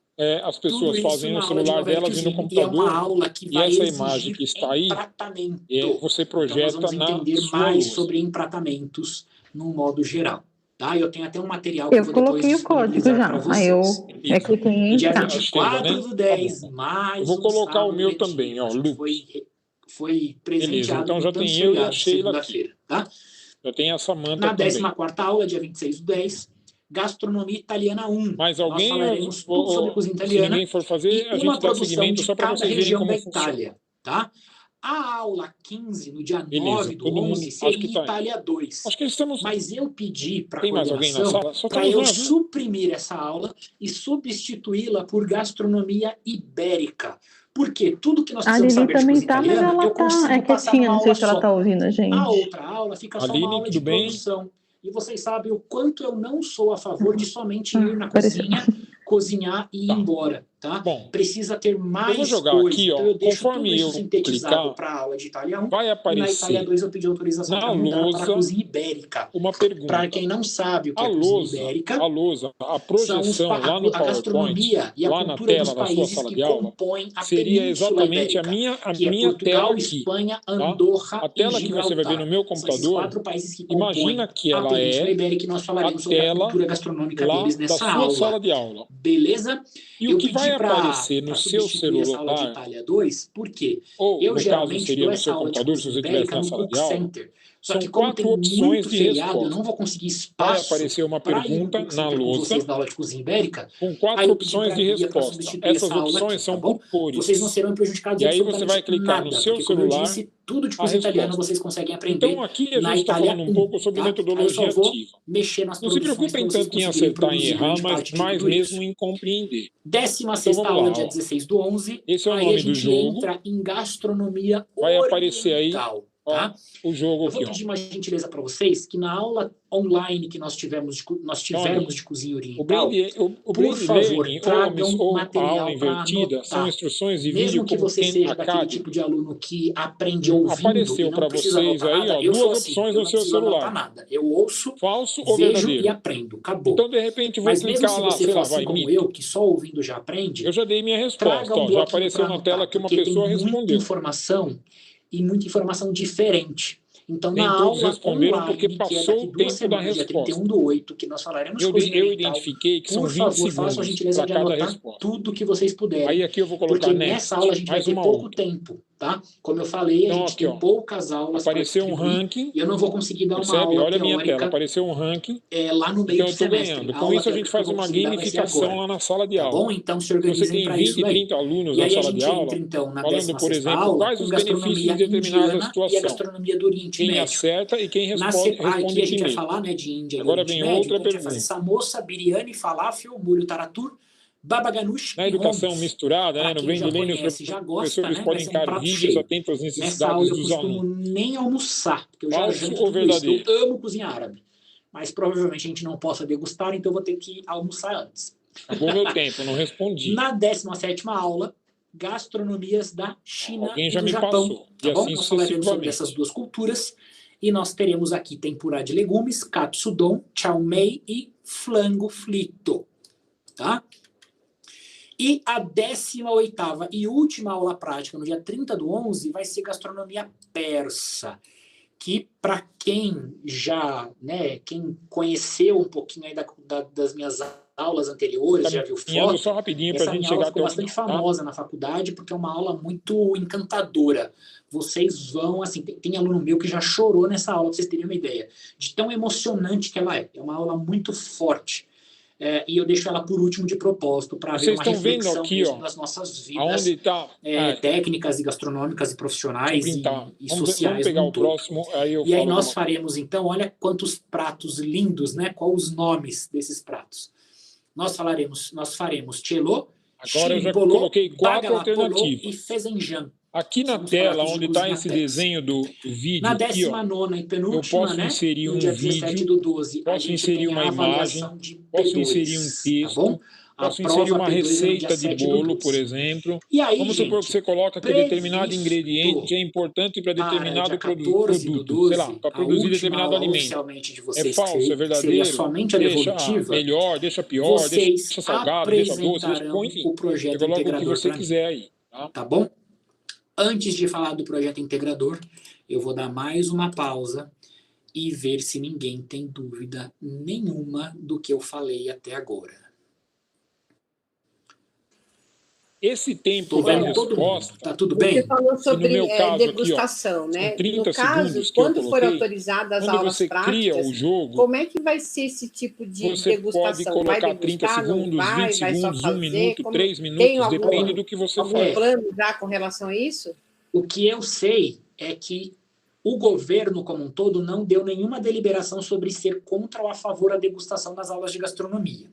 as Tudo pessoas isso fazem na no aula de celular delas e no Noveltiozinho, e é uma computador, aula que e vai essa imagem exigir que está aí, empratamento. você Então nós projeta vamos na entender sua mais lousa. sobre empratamentos no modo geral. Tá? Eu tenho até um material que eu Eu vou depois coloquei o código disponibilizar para já. Aí eu vocês. cliquei em No dia entrar. Já chega, 24 né? do Tá 10, bom. mais Eu vou um colocar o sábado meu letivo. também, ó, A gente Lux. foi Beleza, presenteado então com já tantos tem eu e a feriados Sheila aqui. segunda-feira. Tá? Já tem essa manta Na também. 14ª aula, dia 26 do 10, Gastronomia Italiana 1. Mais Nós alguém? falaremos tudo sobre cozinha Se italiana ninguém for e fazer, a uma gente dá produção seguimento de só para cada vocês verem região como da funciona. Itália. Tá? A aula 15, no dia Beleza, 9 do todo mundo 11, acho seria que tá aí. Itália 2. Acho que estamos... Mas eu pedi para a Tem mais alguém na coordenação sala? Só para estamos eu nós, né? suprimir essa aula e substituí-la por gastronomia ibérica. Porque tudo que nós A precisamos Lili saber de também cozinha tá, mas italiana, ela eu consigo tá passar quietinha, numa não sei aula se ela só. tá ouvindo a gente. A outra aula fica só Aline, uma aula de tudo bem? produção. E vocês sabem o quanto eu não sou a favor de somente ir na Apareceu. cozinha, cozinhar e ir Tá. embora. Tá? Bom, Precisa ter mais eu vou jogar coisa. aqui, ó, Então eu deixo conforme tudo isso eu sintetizado clicar, para a aula de Itália 1. vai E na Itália aparecer 2 eu pedi autorização na para mudar para a lousa cozinha ibérica. uma pergunta. Para quem não sabe o que A é cozinha lousa, ibérica, a são os projeção lá no a PowerPoint, gastronomia e a lá na cultura dos tela da sua países sala que de aula, compõem a seria Península exatamente a Ibérica, que é minha tela Portugal, aqui. Espanha, Tá? Andorra A tela e que você vai ver no Gibraltar. meu São esses computador, 4 países que compõem imagina que a ela Península é Ibérica, e nós a falaremos sobre a tela cultura gastronômica lá deles da nessa sua aula. sala de aula. Beleza? E Eu o que pedi vai para aparecer no seu substituir essa aula de celular, Itália 2, porque ou eu no caso geralmente seria dou no essa seu aula de computador, se cozinha você estivesse ibérica na no sala Cook de aula, Center. Só São que como 4 tem opções muito de feriado, eu resposta. não vou conseguir Vai espaço aparecer uma para ir no pergunta Google na Center com lousa vocês da aula de cozinha ibérica. com Aí 4 eu pedi opções para de a Bia para resposta. substituir Essas essa aula opções aqui, tá são bom? por Vocês não cores. serão prejudicados E em aí você vai absolutamente clicar no nada, seu porque como eu celular disse, tudo de a cozinha italiana resposta. vocês conseguem aprender Então aqui a na gente está Itália falando um 1, pouco sobre tá? Aí eu metodologia só vou ativa. mexer nas Não se produções para preocupem vocês tanto em conseguirem acertar e produzir errar, grande mas parte de mais tudo mesmo isso. em compreender. 16ª Então vamos aula, lá, dia ó. 16/11, Esse é o aí a nome do gente jogo. entra em gastronomia Vai aparecer aí, oriental, ó, tá? o jogo Eu vou aqui, ó. pedir uma gentileza para vocês, que na aula online que nós tivermos de cozinha O oriental, o por Braille favor, Learning tragam ou a aula material para invertida são anotar. instruções de vídeo Mesmo que como você Khan seja daquele Academy. tipo de aluno que aprende ouvindo e Apareceu não para precisa vocês anotar aí, nada, ó, eu sou duas assim, opções eu no não seu preciso anotar celular. nada. Eu ouço, Falso ou vejo e verdadeiro? aprendo. Acabou. Então, de repente, vou Mas mesmo clicar se lá, você sei for lá, assim vai, como mito. eu, que só ouvindo já aprende, Eu já dei minha traga resposta, um ó, já bloquinho apareceu para na tela anotar, que uma porque tem pessoa muita respondeu. informação e muita informação diferente. Então, Nem na todos aula responderam porque online, que é passou daqui o 2 tempo da semanas, dia resposta. 31/8, que nós falaremos de Eu cozinha oriental, identifiquei que são por 20 favor, façam a segundos gentileza para de cada anotar resposta. tudo que vocês puderem. Aí aqui eu vou colocar Porque next, nessa aula a gente vai mais ter uma pouco outra. tempo, tá? Como eu falei, a Então gente aqui, tem ó, poucas aulas para apareceu um distribuir ranking, e eu não vou conseguir dar uma percebe? aula Olha a minha tela, teórica apareceu um ranking, lá no meio então do eu estou semestre. ganhando. A Com aula isso a gente teórica que eu faz vou uma conseguir dar vai ser gamificação agora, lá na sala de tá aula. bom? Então se Se você organizem tem para 20, isso daí. 30 alunos E na aí a sala de gente aula, entra então na falando, por 16ª exemplo, aula quais com os benefícios gastronomia de determinada indiana e a situação. gastronomia do Oriente Quem Médio. acerta e quem Aqui responde a gente vai primeiro. falar, né, de Índia e Agora Oriente vem Médio, outra então a gente vai fazer pergunta. samosa, biryani, falafel, molho taratur, baba ganoush Na e educação hummus. misturada, né, Para no quem Braille já Learning, conhece, os já gosta, professores né, vai podem ser um criar prato vídeos cheio. atentos às Nessa aula necessidades eu dos costumo alunos. nem almoçar, porque eu já Falso janto ou tudo isso. verdadeiro? Eu amo cozinha árabe, mas provavelmente a gente não possa degustar, então eu vou ter que almoçar antes. Acabou meu tempo, não respondi. Na 17ª aula, gastronomias da China Alguém e já do me Japão. passou. Tá E bom? assim Nós falaremos sobre sucessivamente. essas duas culturas e nós teremos aqui tempurá de legumes, katsudon, chow mein e flango frito. Tá? E a 18ª e última aula prática, no dia 30/11, vai ser gastronomia persa, que para quem já, né, quem conheceu um pouquinho aí das minhas aulas anteriores, já viu foto, Só rapidinho para essa a gente minha aula chegar ficou até o bastante final, tá? famosa na faculdade, porque é uma aula muito encantadora. Vocês vão, assim, tem aluno meu que já chorou nessa aula, para vocês terem uma ideia, de tão emocionante que ela é. É uma aula muito forte. E eu deixo ela por último de propósito, para ver uma reflexão aqui, mesmo ó, das nossas vidas aonde tá? técnicas e gastronômicas e profissionais e sociais. Vamos pegar no o todo. próximo, aí eu E aí falo nós faremos, então, olha quantos pratos lindos, né? Quais os nomes desses pratos. Nós faremos cello, Agora eu já shiripolo, coloquei 4 bagalapolo alternativas. e fezenjan. Aqui na São os tela, pratos de onde está cozinha esse persa. desenho do vídeo, Na aqui, ó, 19ª e eu penúltima, posso né? inserir No um dia 17 vídeo, do 12, a posso gente inserir tem uma a avaliação imagem, de posso P2, inserir um tá texto, bom? A posso inserir prova uma P2 é no dia receita de 7 do bolo, 12. por exemplo. E aí, Vamos supor que gente, você coloca que determinado previsto ingrediente é importante para para determinado dia 14 do produto, sei lá, 12, para a produzir última determinado aula alimento. oficialmente de É vocês, falso, é que seria verdadeiro, somente a deixa devolutiva, melhor, deixa pior, vocês deixa salgado, deixa doce, apresentarão enfim. o Você projeto coloca o que integrador você para mim, quiser aí, tá? tá bom? Antes de falar do projeto integrador, eu vou dar mais uma pausa e ver se ninguém tem dúvida nenhuma do que eu falei até agora. Esse tempo Tô da vendo todo mundo. resposta, Tá tudo Você bem? falou sobre meu caso aqui, ó, degustação, né? são 30 No caso, segundos que eu quando for coloquei, autorizadas as quando aulas você cria práticas, o jogo, como é que vai ser esse tipo de você pode degustação? Vai colocar 30 degustar, não segundos, vai, 20 vai só segundos, 1 fazer? minuto, Como... 3 Tem minutos, depende do que você algum faz. plano já com relação a isso? O que eu sei é que o governo como um todo não deu nenhuma deliberação sobre ser contra ou a favor da degustação das aulas de gastronomia.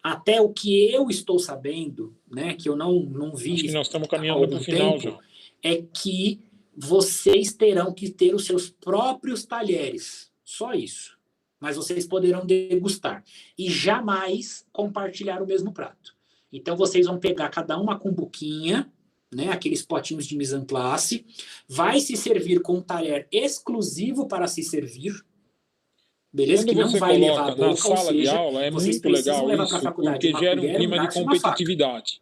Até o que eu estou sabendo, né, que eu não vi Acho que nós estamos há caminhando algum para o final tempo, já. é que vocês terão que ter os seus próprios talheres. Só isso. Mas vocês poderão degustar. E jamais compartilhar o mesmo prato. Então vocês vão pegar cada uma cumbuquinha, né, aqueles potinhos de mise en place, vai se servir com um talher exclusivo para se servir, beleza? Quando Que não você vai levar coloca a na boca, ou sala de seja, aula, é vocês muito precisam legal levar para a isso, faculdade porque uma gera um colher, clima de garfo e uma faca. competitividade.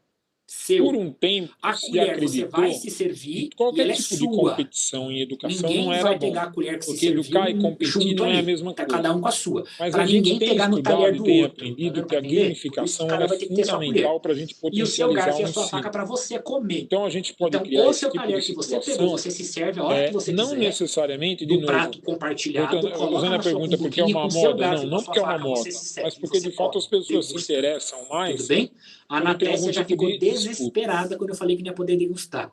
Por um tempo, A se colher você acreditou vai se servir que qualquer e ela é tipo de sua. competição em educação Ninguém não era vai bom. pegar a colher que se Porque serviu educar e competir junto não é a ali. mesma Tá coisa. cada um com a sua. Mas Para a gente ninguém tem pegar no talher estudado e do tem outro. Tá aprendido dando que para a entender? Por isso gamificação cada ela é vai ter que ter sua colher. fundamental para a gente E o seu garfo potencializar e o a sua faca ensino. para você comer. Então a gente pode Então, criar o esse seu tipo de talher que você pegou, situação, você se serve a hora que você não quiser, necessariamente, de no novo, prato compartilhado, coloca usando a na sua pergunta porque é cumbuquinha uma com o seu moda, garfo e com a não sua porque é uma faca, moda, você se serve, mas porque você de fato as come, pessoas se degusta. interessam mais Tudo bem? A quando tem algum Anatécia já tipo ficou de disputa. desesperada quando eu falei que não ia poder degustar.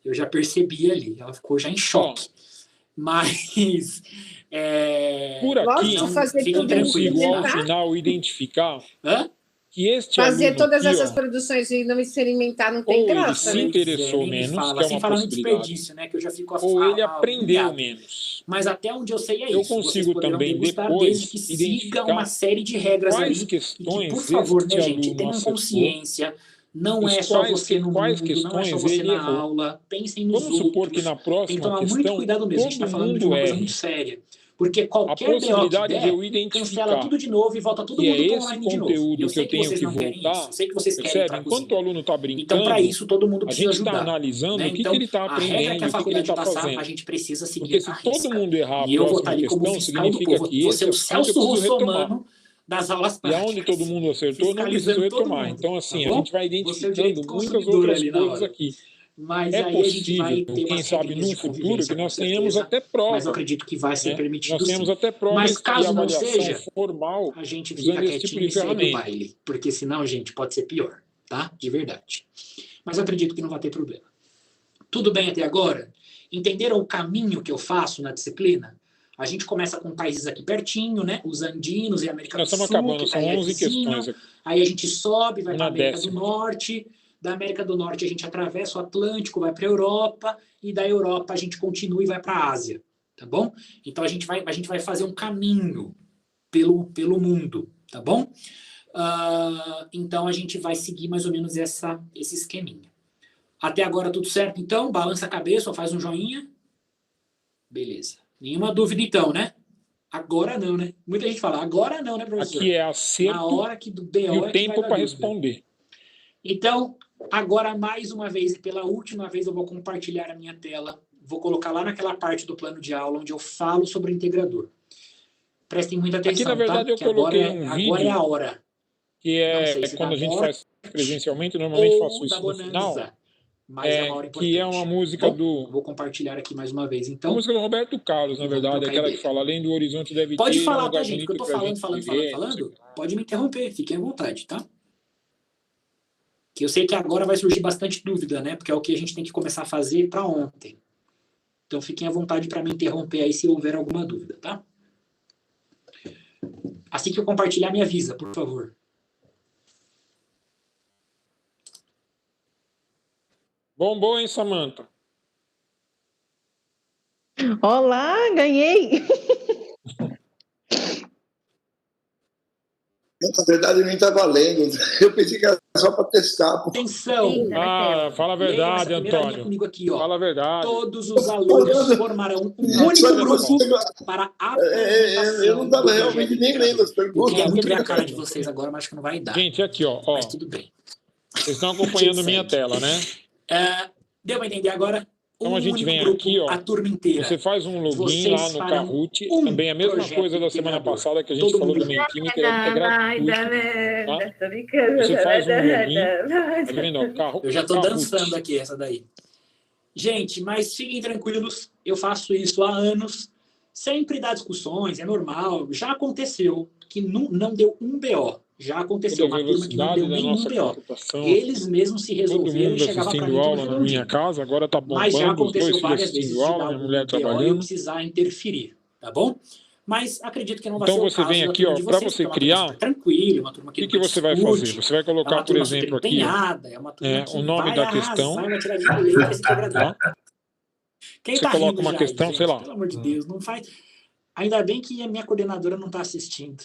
Eu já percebi ali, ela ficou já em choque. Mas por aqui, Lógico, fazer fiquem tudo eu consigo ao tranquilos, tá? final identificar que este fazer aluno todas aqui, essas produções e não experimentar não tem ou ele graça, se né? interessou menos, que é sem uma falar no possibilidade, desperdício, né? Que eu já fico ou ele aprendeu agoniado. menos. Mas até onde eu sei é Eu isso. Vocês consigo poderão também degustar depois desde que siga identificar uma série de regras quais ali. E que, questões por favor, este né, gente, aluno tenham acertou, consciência. Não é só você no quais mundo, não é só questões você ele na errou. aula. Pensem nos Vamos supor que outros. na Tem que próxima tomar muito questão cuidado mesmo. A gente está todo falando de uma mundo coisa erre. muito séria. Porque A qualquer BO que possibilidade de eu der, cancela identificar tudo de novo e volta todo que é mundo para esse online de novo. E conteúdo eu que sei eu que tenho vocês que não querem isso. voltar, Eu sei que vocês querem ir percebe? para a Enquanto o cozinha. aluno está Então, para brincando, isso, todo mundo a precisa gente está ajudar. analisando Né? o que Então, ele está a regra que aprendendo, a o que ele faculdade está passar, fazendo. a gente precisa seguir Porque se a todo risca. mundo errar a E eu vou estar próxima ali como questão, fiscal do significa povo. que Vou esse ser o assunto eu Celso preciso retomar. Russomano das aulas E aonde práticas. todo mundo acertou, eu não preciso Fiscalizando todo retomar. mundo. Então, assim, Tá a bom? gente vai Vou ser o direito identificando do muitas consumidor outras ali na coisas hora. aqui. Mas É aí a gente vai possível, ter quem umas sabe, regrinhas num de futuro, convivência, que com nós tenhamos certeza. até Mas eu prova, acredito que vai ser né? permitido Nós tenhamos sim. até prova Mas e caso não avaliação seja, formal a gente usando fica esse tipo quietinho de e segue o ferramenta. baile. Porque senão, gente, pode ser pior, tá? De verdade. Mas eu acredito que não vai ter problema. Tudo bem até agora? Entenderam o caminho que eu faço na disciplina? A gente começa com países aqui pertinho, né? Os andinos e a América do Sul, Nós estamos acabando, que são aí é 11 vizinho. questões aqui. Aí a gente sobe, vai para a Uma América do décima. Norte. Da América do Norte a gente atravessa o Atlântico, vai para a Europa. E da Europa a gente continua e vai para a Ásia. Tá bom? Então a gente vai fazer um caminho pelo mundo. Tá bom? Então a gente vai seguir mais ou menos esse esqueminha. Até agora tudo certo, então? Balança a cabeça ou faz um joinha. Beleza. Nenhuma dúvida, então, né? Agora não, né? Muita gente fala, agora não, né, professor? Aqui é acerto Na hora que do BO e o tempo para responder. Então, agora mais uma vez e pela última vez eu vou compartilhar a minha tela. Vou colocar lá naquela parte do plano de aula onde eu falo sobre o integrador. Prestem muita atenção, aqui, na verdade, tá? eu coloquei um vídeo. Agora é a hora. Que é quando a gente faz presencialmente, normalmente faço isso no final. Mas é uma hora importante. Que é uma música do... Vou compartilhar aqui mais uma vez, então. A música do Roberto Carlos, na verdade, aquela que fala, além do horizonte deve pode ter... falar, um lugar tá, gente? Porque eu tô falando. Pode me interromper, fiquem à vontade, tá? Que eu sei que agora vai surgir bastante dúvida, né? Porque é o que a gente tem que começar a fazer para ontem. Então fiquem à vontade para me interromper aí se houver alguma dúvida, tá? Assim que eu compartilhar, me avisa, por favor. Bom, hein, Samantha? Olá, ganhei! Na verdade, nem está valendo. Eu pensei que era só para testar. Atenção! Fala a verdade, Antônio. Comigo aqui, ó. Fala a verdade. Todos os alunos formarão um único grupo para apresentação. Eu não estava realmente nem lendo as perguntas. Eu queria muito ver a cara de vocês agora, mas acho que não vai dar. Gente, aqui, ó. Mas tudo bem. Vocês estão acompanhando minha tela, né? Deu para entender agora? Então a gente vem grupo, aqui, ó. A turma inteira. Você faz um login lá no Kahoot. Também a mesma coisa da semana passada que a gente falou do Mentimeter, é gratuito. Tá? Você faz um login. Tá vendo? Ó, eu já tô dançando aqui essa daí. Gente, mas fiquem tranquilos. Eu faço isso há anos. Sempre dá discussões, é normal. Já aconteceu que não deu um BO. Já aconteceu uma turma que não deu nenhum BO. Eles mesmos se resolveram e chegavam para mim. Aula na minha casa, agora tá bombando. Mas já aconteceu várias vezes de aula, dar minha mulher BO e eu trabalhando. precisar interferir, tá bom? Mas acredito que não vai então ser o você caso vem aqui, ó, para você criar. Tranquilo, uma turma que o que você vai fazer? Você vai colocar, por exemplo, aqui o nome da questão. Tá? Quem você tá coloca uma questão, gente, sei lá. Pelo amor de Deus, não faz. Ainda bem que a minha coordenadora não está assistindo.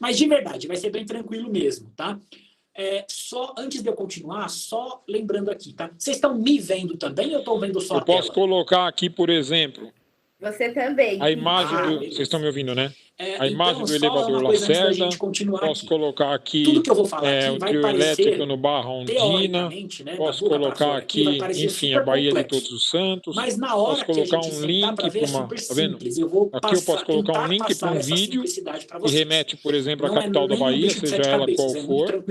Mas de verdade, vai ser bem tranquilo mesmo, tá? Só antes de eu continuar, só lembrando aqui, tá? Vocês estão me vendo também ou eu estou vendo só a tela? Eu posso colocar aqui, por exemplo, Você também. A imagem do... Vocês estão me ouvindo, né? A imagem do elevador Lacerda. Posso colocar aqui tudo que eu vou falar aqui o vai trio parecer, elétrico no Barra Ondina. né, Posso colocar aqui, enfim, a Baía de Todos os Santos. Mas na hora posso colocar que a gente um link para uma... Tá vendo? Aqui eu posso colocar um link para um vídeo que remete, por exemplo, à capital da Bahia, seja ela qual for.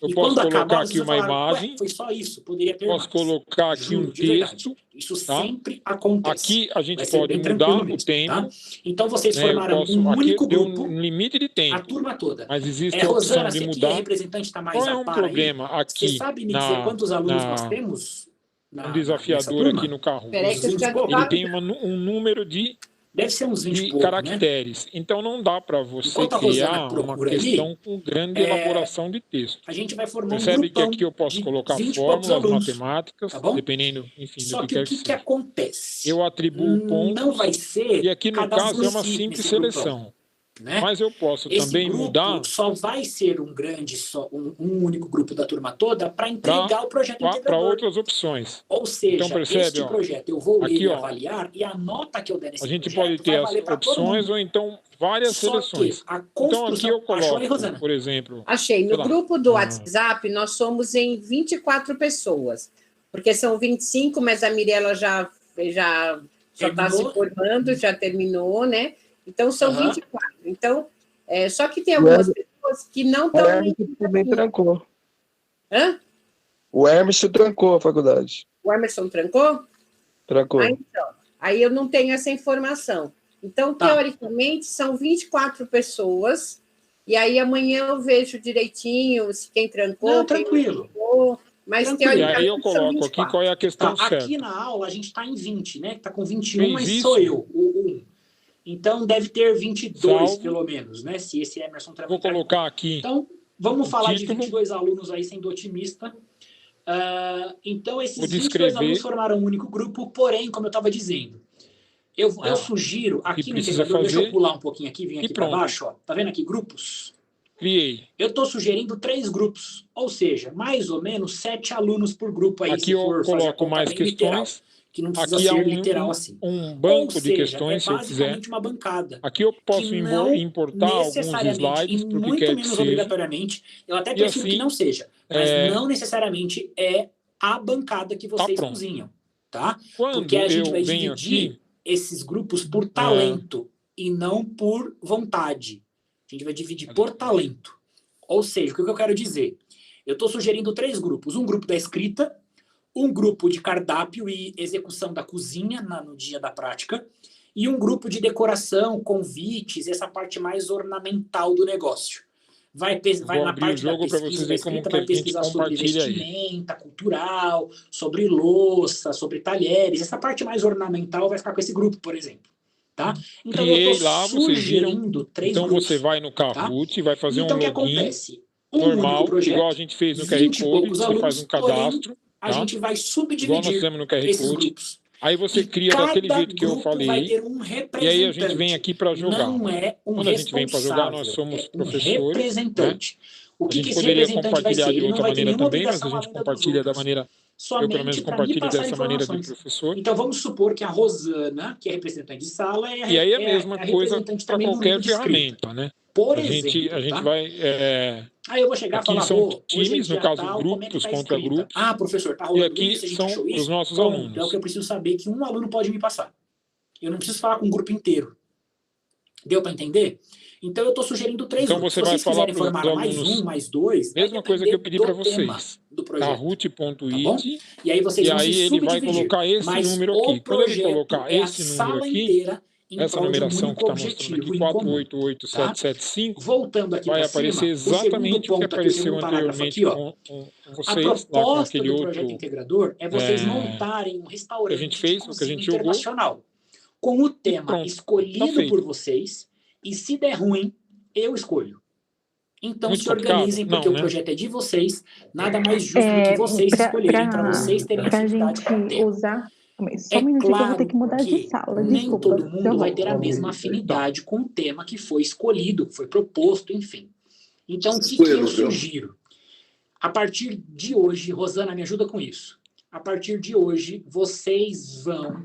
Eu posso colocar aqui uma imagem. Foi só isso, poderia ter posso colocar aqui um texto. Isso sempre acontece. Aqui a gente pode mudar o tempo. Tá? Então vocês formaram um único grupo. Um limite de tempo. A turma toda. Mas existe a opção de mudar. Representante tá mais qual é um problema aí? aqui? Você sabe me dizer quantos alunos nós temos? Um desafiador aqui no carro. Ele tem um número de deve ser uns 20 de caracteres. Né? Então não dá para você criar uma questão com grande elaboração de texto. A gente vai formar Percebe que aqui eu posso colocar fórmulas matemáticas, tá dependendo, enfim, Só do que quer que acontece? Eu atribuo pontos. Não vai ser. E aqui no caso é uma simples seleção. Né? Mas eu posso esse também grupo mudar. Só vai ser um único grupo da turma toda para entregar o projeto integrador. Para outras opções. Ou seja, então, percebe, projeto eu vou aqui, ler e avaliar, e a nota que eu der nesse a gente projeto pode ter as opções ou então várias seleções. Então aqui eu coloco, aí, por exemplo... Achei. No grupo do WhatsApp, nós somos em 24 pessoas. Porque são 25, mas a Mirella já está se formando, já terminou, né? Então, são 24. Então, só que tem algumas pessoas que não estão... O Emerson também trancou. Hã? O Emerson trancou a faculdade. O Emerson trancou? Trancou. Então, aí eu não tenho essa informação. Então, teoricamente, são 24 pessoas, e aí amanhã eu vejo direitinho se quem trancou... Não, tranquilo. Trancou, mas teoricamente e aí eu coloco aqui qual é a questão certa. Aqui na aula a gente está em 20, né? Está com 21, mas sou eu, o 1. Então, deve ter 22, pelo menos, né? Se esse Emerson trabalhar. Vou colocar aqui. Então, vamos falar de 22 alunos aí, sendo otimista. Então, esses 22 alunos formaram um único grupo, porém, como eu estava dizendo, eu sugiro, aqui no integrador, deixa eu pular um pouquinho aqui, vim aqui para baixo, ó. Tá vendo aqui, grupos? Criei. Eu estou sugerindo 3 grupos, ou seja, mais ou menos 7 alunos por grupo aí. Aqui eu coloco mais questões. Literal, que não precisa ser literal assim. Um banco de questões, se eu quiser. Uma bancada. Aqui eu posso importar alguns slides, porque muito quer menos que seja. Obrigatoriamente. Eu até prefiro que não seja, mas não necessariamente é a bancada que vocês cozinham, tá? Porque a gente vai dividir esses grupos por talento e não por vontade. A gente vai dividir por talento. Ou seja, o que eu quero dizer? Eu estou sugerindo 3 grupos. Um grupo da escrita, um grupo de cardápio e execução da cozinha no dia da prática, e um grupo de decoração, convites, essa parte mais ornamental do negócio. Vai na parte da pesquisa da escrita, vai pesquisar sobre vestimenta cultural, sobre louça, sobre talheres. Essa parte mais ornamental vai ficar com esse grupo, por exemplo. Tá? Então eu estou sugerindo 3 então grupos. Você vai no Kahoot, vai fazer então, um login acontece? normal, projeto, igual a gente fez no QR Code, você faz um cadastro. A gente vai subdividir igual nós fizemos no QR Code. Aí você cria daquele jeito que eu falei. E aí a gente vem aqui para jogar. Não é Quando a gente vem para jogar, nós somos professores. Representante. Né? O que a gente poderia compartilhar de outra maneira também, mas a gente compartilha da maneira... Eu, pelo menos, compartilho dessa maneira de professor. Então, vamos supor que a Rosana, que é representante de sala, e aí é a mesma coisa para qualquer ferramenta, né? Por exemplo, a gente vai... Aí eu vou chegar aqui e falar, são times, no caso, grupos contra grupos. Ah, professor, tá rolando isso. E aqui são os nossos alunos. É o que eu preciso saber que um aluno pode me passar. Eu não preciso falar com um grupo inteiro. Deu para entender? Então, eu estou sugerindo 3 grupos. Você vai falar para os formar mais alunos, 1, mais 2... Mesma coisa que eu pedi para vocês. Kahoot.it. E aí, vocês vão aí ele vai colocar esse número aqui. Quando ele colocar esse número aqui, essa numeração que está mostrando aqui, 488775, voltando aqui vai aparecer exatamente o que apareceu anteriormente com vocês, lá com aquele outro projeto integrador é vocês montarem um restaurante que a gente fez, o que a gente jogou, com o tema escolhido por vocês, e se der ruim, eu escolho. Então, muito se organizem, porque o projeto é de vocês, nada mais justo do que vocês escolherem, para vocês terem afinidade com o tema. Usar... Só um minutinho que eu vou ter que mudar de sala. Nem todo mundo vai ter a mesma afinidade com o tema que foi escolhido, que foi proposto, enfim. Então, o que eu sugiro? A partir de hoje, Rosana, me ajuda com isso. A partir de hoje, vocês vão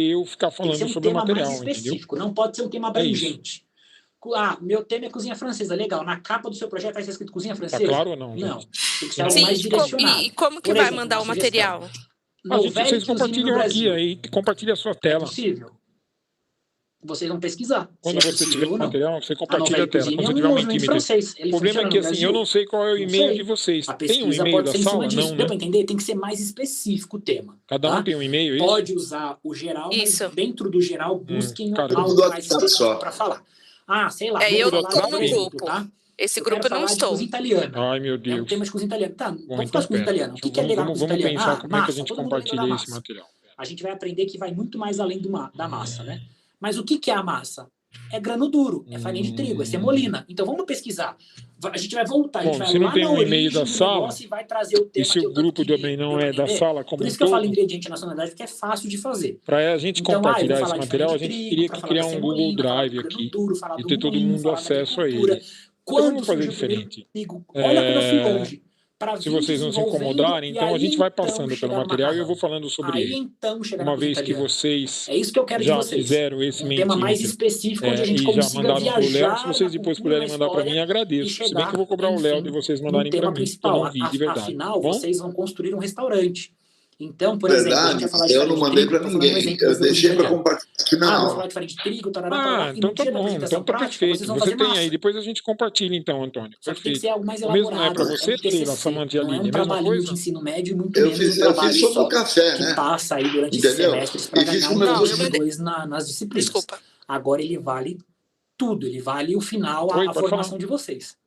eu ficar falando sobre o material, entendeu? Não pode ser um tema abrangente. Meu tema é cozinha francesa. Legal. Na capa do seu projeto vai ser escrito cozinha francesa? Tá claro ou não? Não. Tem que ser algo mais direcionado. E como que vai mandar o material? Vocês compartilham aqui, aí compartilha a sua tela. É possível. Vocês vão pesquisar. Quando você tiver o material, você compartilha a tela. Quando você tiver uma intimidade. O problema é que assim, eu não sei qual é o e-mail de vocês. Tem um e-mail da sala? Não, né? Deu para entender? Tem que ser mais específico o tema. Cada um tem um e-mail? Pode usar o geral, mas dentro do geral, busquem algo mais específico para falar. sei lá. Eu não estou por no exemplo, grupo. tá? Esse grupo eu não estou. Cozinha italiana. Ai, meu Deus. É um tema de cozinha italiana. Tá, Bom, vamos então falar de cozinha italiana. O que é legal na cozinha italiana? Vamos pensar como é que a gente Todo mundo lembra da compartilha esse massa. material. A gente vai aprender que vai muito mais além da massa, né? Mas o que é a massa? É grano duro, é farinha de trigo, é semolina. Então vamos pesquisar. A gente vai voltar, a gente vai se não lá tem na um origem e-mail da do sala, negócio e vai trazer o tema. E se o grupo também não é da sala como Por isso um que eu falo todo, ingrediente e nacionalidade, porque é fácil de fazer. para a gente Então, compartilhar eu vou esse falar de material, a farinha de gente trigo, teria pra que falar criar da um semolina, Google falar do Drive grano aqui duro, falar e do ter todo moinho, mundo falar da acesso a agricultura. ele. Então Quando vamos fazer surgiu o primeiro diferente. trigo? Olha como eu fui longe. Se vocês não se incomodarem, então a gente vai passando pelo material e eu vou falando sobre ele. Uma vez que vocês isso que eu quero já de vocês. fizeram esse tema mais mentímetro específico onde a gente e já consiga mandaram para o Léo, viajar se vocês depois puderem mandar para mim, agradeço. Se bem que eu vou cobrar o Léo de vocês mandarem para mim, porque eu não vi, de verdade. Afinal, Bom? vocês vão construir um restaurante. Então, por exemplo, a gente vai falar de eu não mandei para ninguém. Eu deixei para compartilhar aqui na vamos aula. falar de farinha de trigo, tarará, Então tá bom, então tá perfeito. Você tem aí, depois a gente compartilha então, Antônio. Só que tem que ser algo mais O mesmo elaborado. é para você, Sheila, Samanta e Não é Aline, um a mesma trabalhinho coisa? de ensino médio, muito Eu menos fiz um trabalho sobre só o café, que né? passa aí durante esses semestres para ganhar com um meu curso curso. de 2 nas disciplinas. Desculpa. Agora ele vale tudo, ele vale o final, a formação de vocês.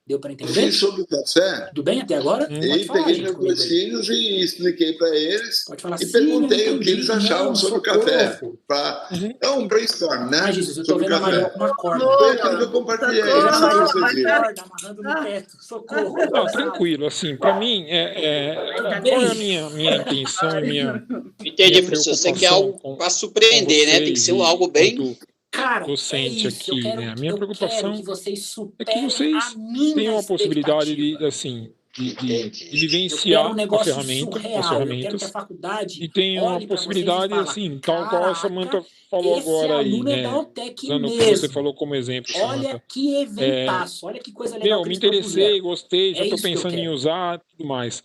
Deu para entender? Fiz sobre o café. Tudo bem até agora? E peguei meus dois filhos e expliquei para eles. E perguntei o que eles achavam sobre o café. É um brainstorm, né? Eu tô vendo a Maria com uma corda. Foi aquilo que eu compartilhei. Amarrando no teto. Socorro. Não, tranquilo, assim, para mim, qual é a minha intenção e minha Entendi, professor. Você quer algo para surpreender, né? Tem que ser algo bem... docente aqui, né? A minha preocupação é que vocês tenham a possibilidade de vivenciar as ferramentas e tenham a possibilidade, assim, tal qual a Samanta falou agora aí, né? Usando o que você falou como exemplo, Samanta. Olha que eventaço, olha que coisa legal. Me interessei, gostei, já estou pensando em usar, tudo mais.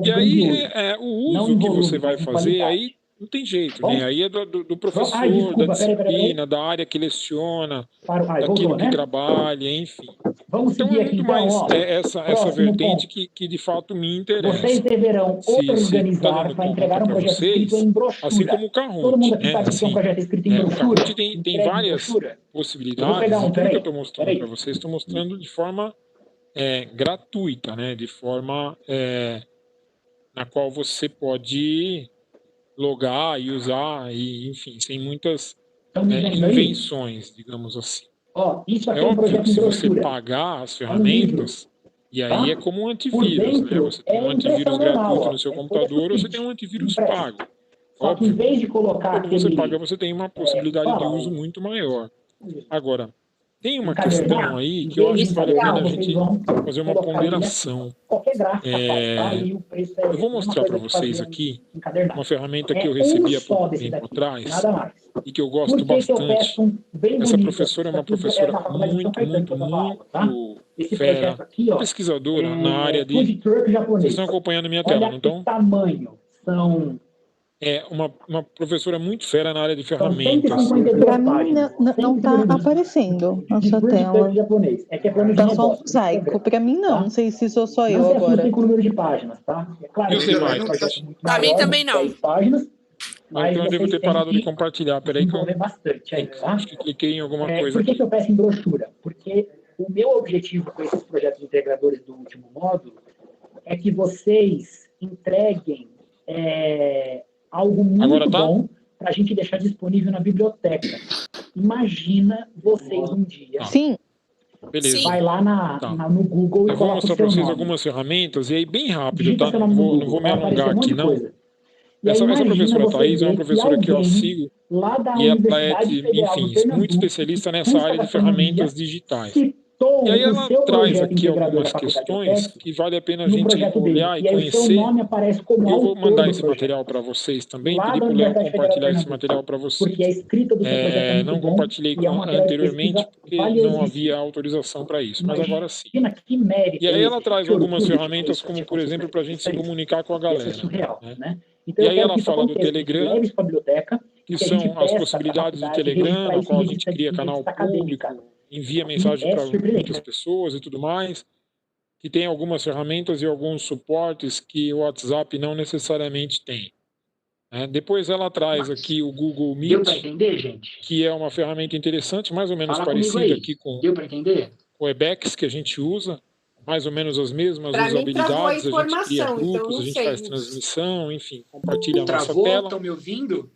E aí, o uso que você vai fazer, aí não tem jeito, né? Aí é do professor, da disciplina, da área que leciona, daquilo que trabalha, enfim. Então é muito mais essa vertente que de fato me interessa. Vocês deverão organizar para entregar um projeto escrito em brochura. Assim como o Kahoot. Todo mundo aqui sabe que é um projeto escrito em brochura. O Kahoot tem várias possibilidades. Tudo que eu estou mostrando para vocês, estou mostrando de forma gratuita, né? De forma na qual você pode logar e usar, e, enfim, sem muitas invenções, digamos assim. Isso aqui é óbvio que se você pagar as ferramentas, e aí é como um antivírus, né? Você tem um antivírus gratuito no seu computador, ou você tem um antivírus pago. Óbvio, quando você paga, você tem uma possibilidade de uso muito maior. Agora, tem uma questão aí que eu acho que vale a pena a gente fazer uma ponderação. Eu vou mostrar para vocês aqui uma ferramenta que eu recebi há pouco tempo atrás e que eu gosto bastante. Essa professora é uma professora muito fera, pesquisadora na área de... Vocês estão acompanhando a minha tela, não estão? É uma professora muito fera na área de ferramentas. Para mim não está aparecendo na sua tela. Está só um mosaico. Para mim não sei se sou só eu agora. E os demais? Para mim também não. Então eu devo ter parado de compartilhar. Peraí que eu acho que cliquei em alguma coisa. Por que eu peço em brochura? Porque o meu objetivo com esses projetos integradores do último módulo é que vocês entreguem algo muito bom para a gente deixar disponível na biblioteca. Imagina vocês um dia. Sim. Beleza. Vai lá no Google e eu vou coloca mostrar o seu para vocês nome. algumas ferramentas, e aí bem rápido, Digita tá? seu nome Não no Google, vou me vai alongar aparecer um aqui, monte de não. coisa. E aí Essa imagina professora você Thaís é uma ver que professora que eu alguém sigo, lá da e ela Universidade Federal do enfim, muito Pernambuco, especialista nessa curso área de gastronomia, ferramentas digitais. citou E aí o ela seu traz projeto aqui integrador algumas da Faculdade de questões OPEX que vale a pena a no gente projeto dele. olhar e E aí o seu conhecer. nome aparece como Eu vou autor mandar do esse projeto. material para vocês também, Lá pedir da para o Léo Universidade Federal do compartilhar esse Pernambuco, material para vocês. porque a escrita do seu projeto é muito Não bom compartilhei e é um material de anteriormente pesquisa porque não valiosíssimo. havia autorização para isso, mas agora sim. Imagina que mérito E aí é ela esse, traz que algumas orgulho ferramentas, de como você por exemplo, para a gente se comunicar com a Isso é galera. surreal, Né? né? Então, E eu aí quero ela que isso fala do aconteça, que Telegram, leve sua biblioteca, que que a gente são as peça possibilidades do para a faculdade Telegram, registrar na isso qual a em gente revista cria canal acadêmica. público, envia mensagem É para surpreendente. muitas pessoas e tudo mais, que tem algumas ferramentas e alguns suportes que o WhatsApp não necessariamente tem. Depois ela traz aqui o Google Meet. Deu para entender, gente? Que é uma ferramenta interessante, mais ou menos parecida aqui com Deu para entender? O Webex que a gente usa, mais ou menos as mesmas pra usabilidades, mim, a gente cria então, grupos, a gente faz transmissão, enfim, compartilha a nossa tela. Estão me ouvindo?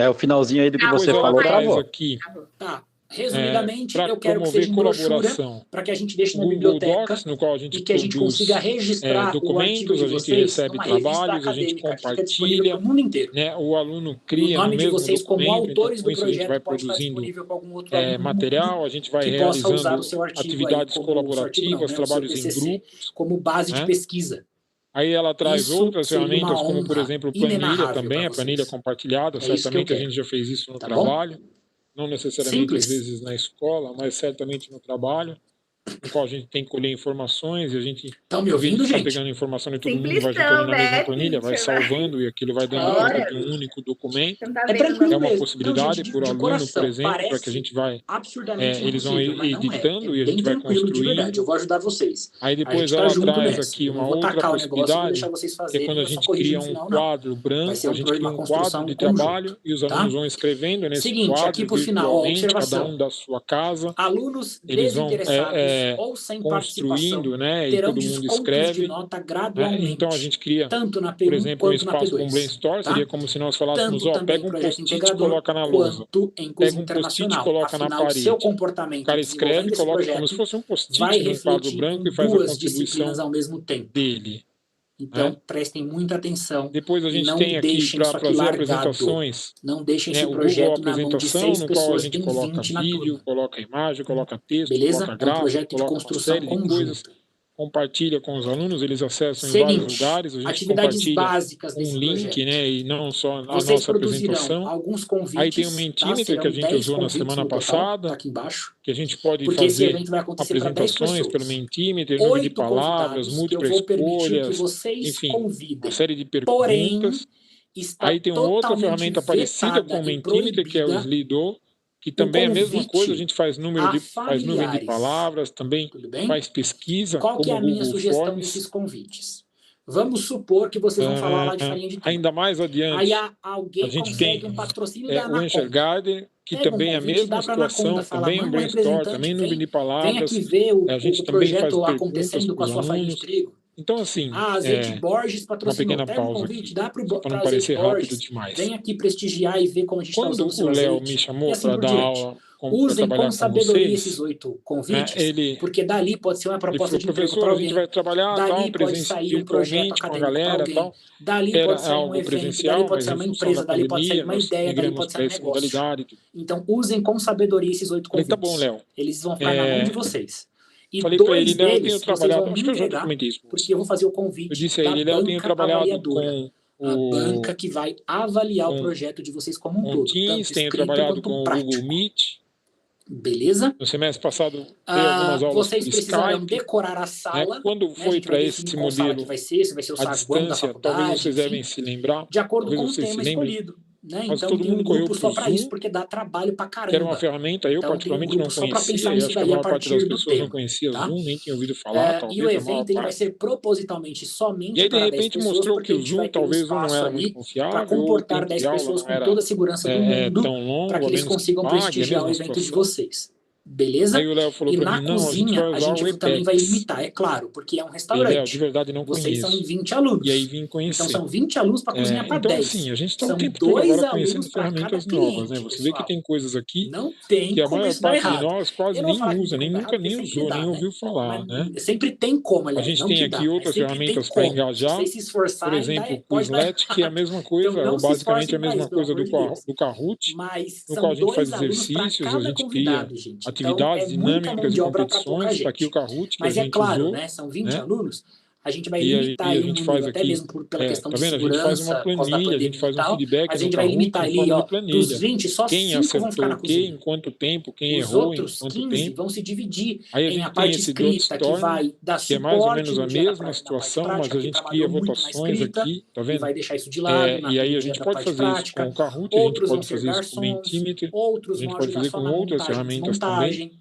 O finalzinho aí do que você falou travou. Aqui, tá. Resumidamente, eu quero que promover seja colaboração, para que a gente deixe na Google biblioteca Docs, no qual a gente e que a gente consiga registrar documentos, o a gente vocês, recebe trabalhos, a gente compartilha, no mundo inteiro. O aluno cria o nome no mesmo de vocês documento, como autores então, do a gente vai projeto produzindo com algum outro aluno material, a gente vai realizando atividades colaborativas, trabalhos em grupos. Como base de pesquisa. Aí ela traz outras ferramentas, como, por exemplo, planilha também, a planilha compartilhada. Certamente a gente já fez isso no trabalho. Não necessariamente, às vezes, na escola, mas certamente no trabalho, no qual a gente tem que colher informações e a gente tá pegando informação de todo mundo, vai juntando na mesma planilha, vai salvando e aquilo vai dando conta de um único documento. É uma possibilidade por aluno, por exemplo, para que a gente vai... eles vão editando e a gente vai construindo. Eu vou ajudar vocês. Aí depois ela traz aqui uma outra possibilidade, que é quando a gente cria um quadro branco, a gente cria um quadro de trabalho e os alunos vão escrevendo nesse quadro virtualmente, cada um da sua casa. Alunos eles vão ou sem construindo, e todo mundo escreve. Então a gente cria, por exemplo, um espaço com brainstorm, seria como se nós falássemos, pega um post-it e coloca na lousa, pega um post-it e coloca na parede. O cara escreve, coloca como se fosse um post-it num quadro branco e faz a contribuição ao mesmo tempo. dele. Então, prestem muita atenção. Depois a gente tem aqui para fazer apresentações, não deixem esse o projeto Google Apresentação, no qual a gente coloca vídeo, coloca imagem, coloca texto, coloca gráfico, coloca uma série de coisas, compartilha com os alunos, eles acessam em vários lugares, a gente compartilha um link, e não só a nossa apresentação. Aí tem o Mentimeter, que a gente usou na semana passada, que a gente pode fazer apresentações pelo Mentimeter, número de palavras, múltiplas escolhas, enfim, uma série de perguntas. Aí tem uma outra ferramenta parecida com o Mentimeter, que é o Slido, que também é a mesma coisa, a gente faz nuvem de palavras, também faz pesquisa. Qual que é a minha sugestão Forms. desses convites? Vamos supor que vocês vão falar lá de farinha de trigo. Ainda mais adiante, Aí alguém a gente consegue tem um patrocínio da o Anaconda. Enxergarden, que Pega também é a convite, mesma dá pra situação, Anaconda, fala, também um manda brainstorm, representante, também nuvem de vem palavras. aqui ver a gente o também faz projeto perguntas acontecendo com a pros sua farinha de alunos. trigo. Então, assim, Azeite Borges uma patrocinou. pequena Pega um pausa convite, aqui, dá para para não Azeite parecer rápido Borges. demais. Vem aqui prestigiar e ver como a gente está Quando usando o seu o Léo azeite. me chamou E assim para por dar diante. aula, para Usem trabalhar com com sabedoria vocês, esses 8 convites, ele porque dali pode ser uma proposta falou, de emprego professor, para a alguém. gente vai trabalhar Dali tal, pode sair um projeto virtualmente com a acadêmico para galera alguém. tal. Dali Era pode sair um algo evento, presencial, dali pode mas sair em uma função empresa, da dali pode sair pandemia, uma nós ideia, dali migramos pode para sair um essa negócio. modalidade. Então usem com sabedoria esses 8 convites. Falei, tá bom, Léo. Eles vão ficar na mão de vocês. E Falei para 2 ele, Léo, eu tenho deles vocês trabalhado, vão acho me que eu já entregar, documentei isso. porque eu vou fazer o convite Eu disse a da ele, Léo, eu tenho banca trabalhado avaliadora. com A o banca que vai avaliar o projeto de vocês como um todo. Teams, tanto tenho escrito trabalhado quanto com prático. o Google Meet. Beleza? No semestre passado, dei algumas aulas Vocês por precisarão Skype. decorar a sala. Quando né? foi para esse qual sala modelo que vai ser, se vai ser o à saguão da distância, faculdade, talvez vocês enfim, devem se lembrar, de acordo com talvez o vocês tema se lembrem, escolhido. Né? mas Então todo tem um mundo correu grupo só pro para isso, Zoom, porque dá trabalho pra caramba. que era uma ferramenta, eu Então, particularmente tem um não grupo só pra conhecia, pensar e nisso acho que a daí a maior parte das partir do pessoas não tema, conhecia tá? Zoom, nem tinha ouvido falar, talvez E o a maior evento ele vai parte. ser propositalmente somente E aí, de para 10 repente, pessoas, mostrou porque que a o gente Zoom vai ter um talvez não espaço era ali muito para confiável, ou o comportar tempo 10 de aula pessoas não com era toda a segurança do mundo, tão longo, para que a eles menos que consigam pague, é a prestigiar o mesma evento de situação. vocês. Beleza? Aí o Léo falou E para na mim, não, a gente cozinha, vai a usar o gente também vai Apex. limitar, é claro, porque é um E, Léo, de restaurante. verdade não Vocês são conheço. 20 alunos. E aí vim Então conhecer. são 20 alunos para cozinhar para Então, 10. assim, a gente está o São tempo todo 2 agora alunos conhecendo para cada ferramentas novas, né? cliente, Você vê que pessoal. tem coisas aqui Não tem que a como maior isso dar parte de errado. nós quase Eu não vou nem falar que usa, nem dá nunca errado, nem porque sempre usou, dá, nem né? ouviu falar, né? Mas sempre tem como, A aliás, gente não tem que aqui dá, mas outras sempre tem ferramentas para como. Se engajar, vocês se por esforçarem, exemplo, o pode dar Quizlet, que é a errado. mesma Então coisa, não ou se basicamente esforcem a para mesma isso, pelo coisa amor de Deus. do Kahoot, Mas no são qual a gente faz 2 alunos para exercícios, a cada gente cria convidado, gente. Então atividades é muita mão dinâmicas de e obra para pouca competições, está aqui o gente. Kahoot que a Mas é gente claro, usou, né? São 20 né? alunos. A gente vai E limitar a aí o gente número, faz até aqui, mesmo pela questão tá de vendo? A gente faz segurança, uma por causa da planilha, a pandemia gente faz e um tal, feedback mas a no gente vai Kahoot limitar em ali, forma ó, de planilha. dos 20, só Quem 5 vão ficar acertou na o quê, cozinha. em quanto tempo, quem Os errou, em outros quanto 15 tempo. vão se dividir Aí a em a gente tem parte esse escrita, que Dotstorm, vai dar que é mais ou suporte menos a no dia da mesma parte situação, mas prática, a quem gente trabalhou cria muito na votações escrita aqui, tá e vendo? vai deixar isso de lado E aí naquele a dia gente da pode parte fazer isso prática. com o Kahoot, a gente Outros vão pode ser fazer isso com o garçons, Mentimeter, a outros gente vão pode ajudar fazer só com na outras montagem e ferramentas também. desmontagem.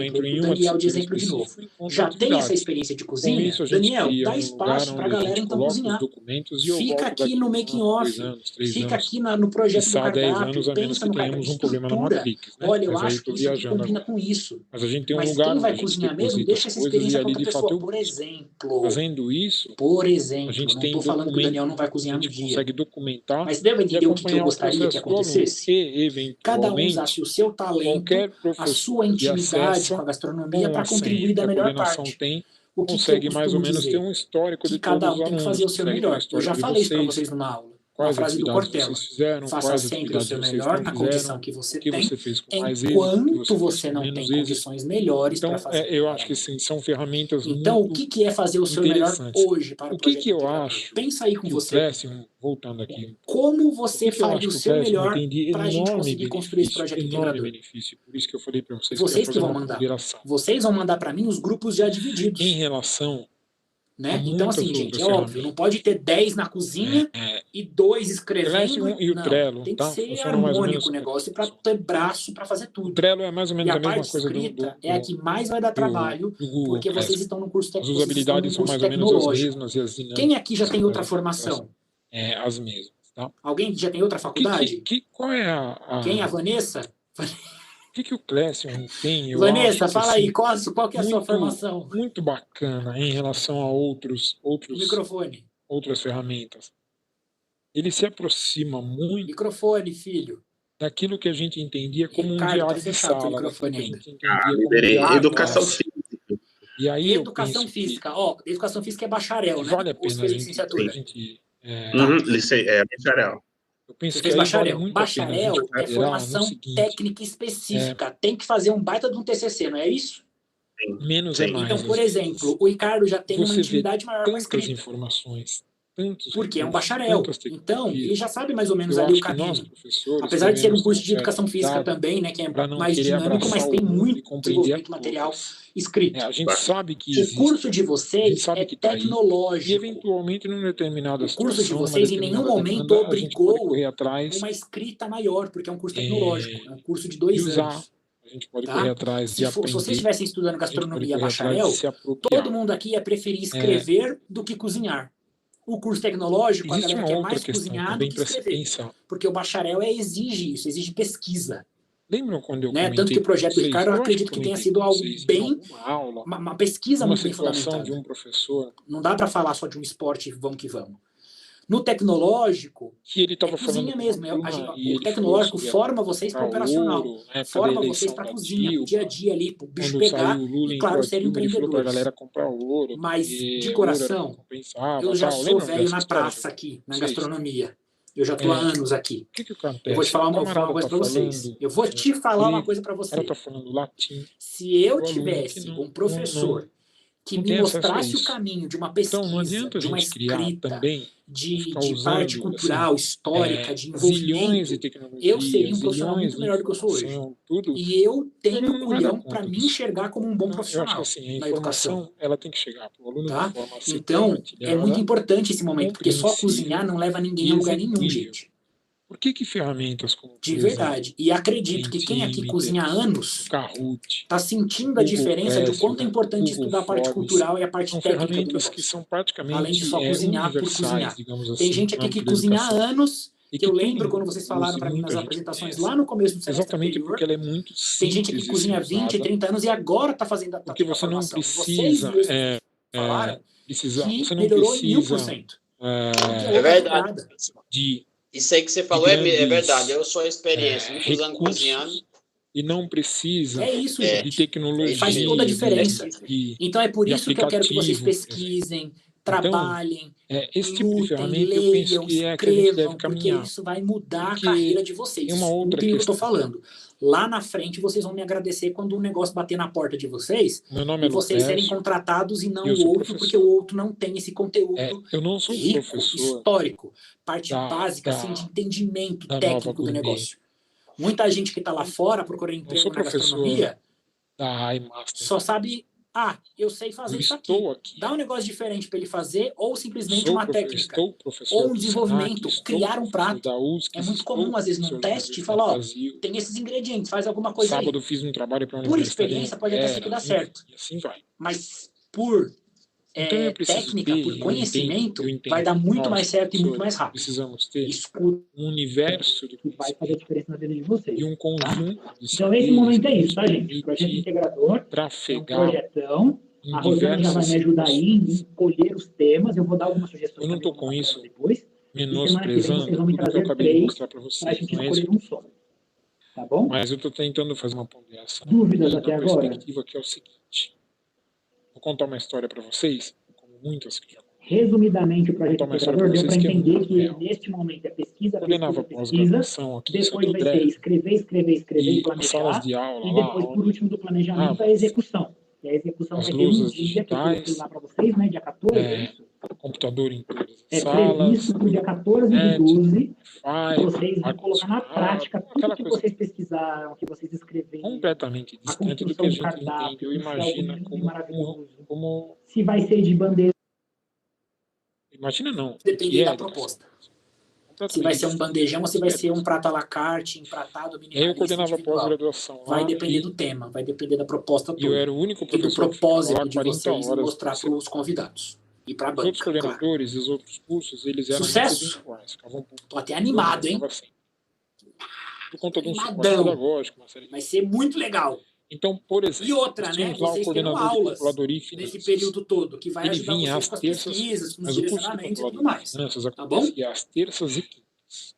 exemplo, o Daniel de exemplo de novo. Já tem essa experiência de cozinha? Daniel, dá espaço para a galera então cozinhar. Fica aqui no making off, fica aqui no projeto do cardápio, pensa no cardápio, estrutura. Olha, eu acho que isso aqui combina com isso. Mas a gente tem um Mas lugar quem vai cozinhar mesmo, deixa essa experiência para outra pessoa. Por exemplo, fazendo isso, a gente não estou falando que o Daniel não vai cozinhar no dia. Consegue documentar. Mas deve entender o que eu gostaria que acontecesse? Cada um usasse o seu talento, a sua intimidade com a gastronomia para contribuir da melhor parte. O que consegue eu mais ou menos dizer? ter um histórico que de cada todos um tem que fazer o seu melhor. Eu já falei isso para vocês numa aula. quais frase do atividades Cortella. vocês fizeram, Faça quais sempre o atividades seu vocês melhor não na fizeram, condição que você o que tem, você fez com mais êxito, enquanto o que você fez com não menos tem êxito. condições melhores Então, para fazer. eu acho que sim, são ferramentas Então, o muito que é fazer o seu melhor interessantes. hoje para o O que projeto eu integrador? acho Pensa aí com que o você. Classroom, voltando aqui, Como você eu faria acho o que o seu Classroom melhor tem de para a gente enorme conseguir construir esse projeto enorme integrador? benefício. Por isso que eu falei para vocês Vocês que que eu ia vão fazer uma mandar. ponderação. Vocês vão mandar para mim os grupos já divididos. Em relação a Né? Então, assim, muitas gente, outras é óbvio, não pode ter 10 na cozinha e 2 escrevendo. Classroom e o Não, Trello, tem que tá? ser Funcionam mais ou harmônico o menos. negócio para ter braço para fazer O tudo. Trello é mais ou E menos a a mesma parte coisa escrita é a que mais vai dar trabalho, do Google porque vocês Classroom. estão num curso, As vocês estão num usabilidades são curso mais ou menos as tecnológico. mesmas e as dinâmicas. Quem aqui já tem outra formação? As mesmas, tá? Alguém já tem outra faculdade? Qual é a... Quem? A Vanessa? O que o Classroom tem? Vanessa, acho, fala assim, aí, qual que é a sua formação? Muito bacana em relação a outras ferramentas. Ele se aproxima muito Microfone, filho. daquilo que a gente entendia como Ricardo, um diário de sala. Educação física. E aí educação física. Ó, educação física é bacharel, né? Vale a pena licenciatura. Bacharel. Eu penso Você que fez bacharel. Vale Bacharel é formação técnica específica. Tem que fazer um baita de um TCC, não é isso? Menos é mais. Então, por exemplo, o Ricardo já tem uma intimidade maior com a escrita. Informações. Porque é um bacharel. Então, ele já sabe mais ou menos ali o caminho. Apesar de ser um curso de educação física também, né, que é mais dinâmico, mas tem muito desenvolvimento material escrito. A gente sabe que o curso de vocês é tecnológico. E, eventualmente, num determinado o curso de vocês em nenhum momento obrigou uma escrita maior, porque é um curso tecnológico. É um curso de 2 anos. A gente pode correr atrás de aprender. Se vocês estivessem estudando gastronomia bacharel, todo mundo aqui ia preferir escrever do que cozinhar. O curso tecnológico, a galera quer mais cozinhar do que escrever. Porque o bacharel exige isso, exige pesquisa. Lembram quando eu comentei? Tanto que o projeto do Ricardo, eu acredito que tenha sido algo bem... Uma pesquisa muito bem fundamentada. De um professor. Não dá para falar só de um esporte, vamos que vamos. No tecnológico, que ele tava cozinha mesmo. O tecnológico forma vocês para o operacional. Forma vocês para a cozinha, pro dia a dia ali, pro bicho pegar e, claro, serem empreendedores. Galera comprar ouro, mas, de coração, eu já sou velho na praça aqui, na gastronomia. Eu já estou há anos aqui. O que acontece? Eu vou te falar uma coisa para vocês. Eu vou te falar uma coisa para vocês. Tá falando latim. Se eu tivesse um professor que me mostrasse o caminho de uma pesquisa, de uma escrita, de parte cultural, histórica, de envolvimento, eu seria um profissional muito melhor do que eu sou hoje. E eu tenho culhão para me enxergar como um bom profissional na educação. Ela tem que chegar para o aluno. Tá? Então, é muito importante esse momento, porque só cozinhar não leva ninguém a lugar nenhum, gente. Por que ferramentas como... De verdade. E acredito que quem aqui cozinha há anos está sentindo a diferença de quanto é importante estudar a parte cultural e a parte técnica do negócio. Que são praticamente além de só cozinhar por cozinhar. Tem gente aqui que cozinha há anos, que eu lembro quando vocês falaram para mim nas apresentações lá no começo do semestre anterior. Porque ela é muito simples. Tem gente que cozinha 20, 30 anos e agora está fazendo a porque você não precisa... que melhorou em 1000%. É verdade. Isso aí que você falou é verdade. Eu sou a experiência. Muitos anos cozinhando. E não precisa de tecnologia. Faz toda a diferença. Então é por isso que eu quero que vocês pesquisem, trabalhem, esse tipo de ferramenta, leiam, eu penso que escrevam, porque isso vai mudar a carreira de vocês. Escutem o que eu estou falando. Lá na frente, vocês vão me agradecer quando o negócio bater na porta de vocês e vocês serem contratados e não o outro, porque o outro não tem esse conteúdo rico, histórico, parte básica assim, de entendimento técnico do negócio. Muita gente que está lá fora procurando emprego na gastronomia só sabe... eu sei fazer isso aqui. Dá um negócio diferente para ele fazer, ou simplesmente uma técnica, ou um desenvolvimento, criar um prato. É muito comum, às vezes, num teste, falar, tem esses ingredientes, faz alguma coisa aí. Sábado fiz um trabalho para por experiência, pode até ser que dá certo. E assim vai. Mas por técnica, por conhecimento, vai dar muito mais certo e muito mais rápido. Precisamos ter um universo que vai fazer a diferença na vida de vocês. E um conjunto. Então, nesse momento é isso, tá, gente? Projeto integrador, trafegar, um projetão. A Rosana já vai me ajudar aí em escolher os temas. Eu vou dar algumas sugestões. Eu não estou com isso depois. menosprezando tudo que eu acabei de mostrar para vocês. Para a gente escolher um só. Tá bom? Mas eu estou tentando fazer uma ponderação. Dúvidas até agora? A perspectiva que é o seguinte. Vou contar uma história para vocês, como muitas que já contei. resumidamente, o projeto integrador deu para entender que, neste momento, é pesquisa, depois vai ser escrever e planejar, e depois, por último, do planejamento, a execução. E a execução vai ter um dia, que eu coloquei lá para vocês, né, dia 14, é isso? Computador em todas as salas. É previsto para o dia 14 de 12, vocês vão colocar na prática tudo que vocês pesquisaram, que vocês escreveram. Completamente distante do que a gente entende ou imagina como... Se vai ser de bandeja. Imagina não. Depende da proposta. Se vai ser um bandejão ou se vai ser um prato à la carte, empratado, minimalista. Eu coordenava pós-graduação. Vai depender do tema, vai depender da proposta toda. Eu era o único professor e do propósito de vocês mostrar para os convidados. E para a banca. Os outros coordenadores e os outros cursos, eles eram sucesso. Tô até animado, hein? Por conta de um suporte pedagógico. Vai ser muito legal. Então, por exemplo, e outra, né? Vocês terão aulas nesse período todo, que vai ajudar vocês com as pesquisas, com os direcionamentos e tudo mais. Tá bom? Às terças e quintas.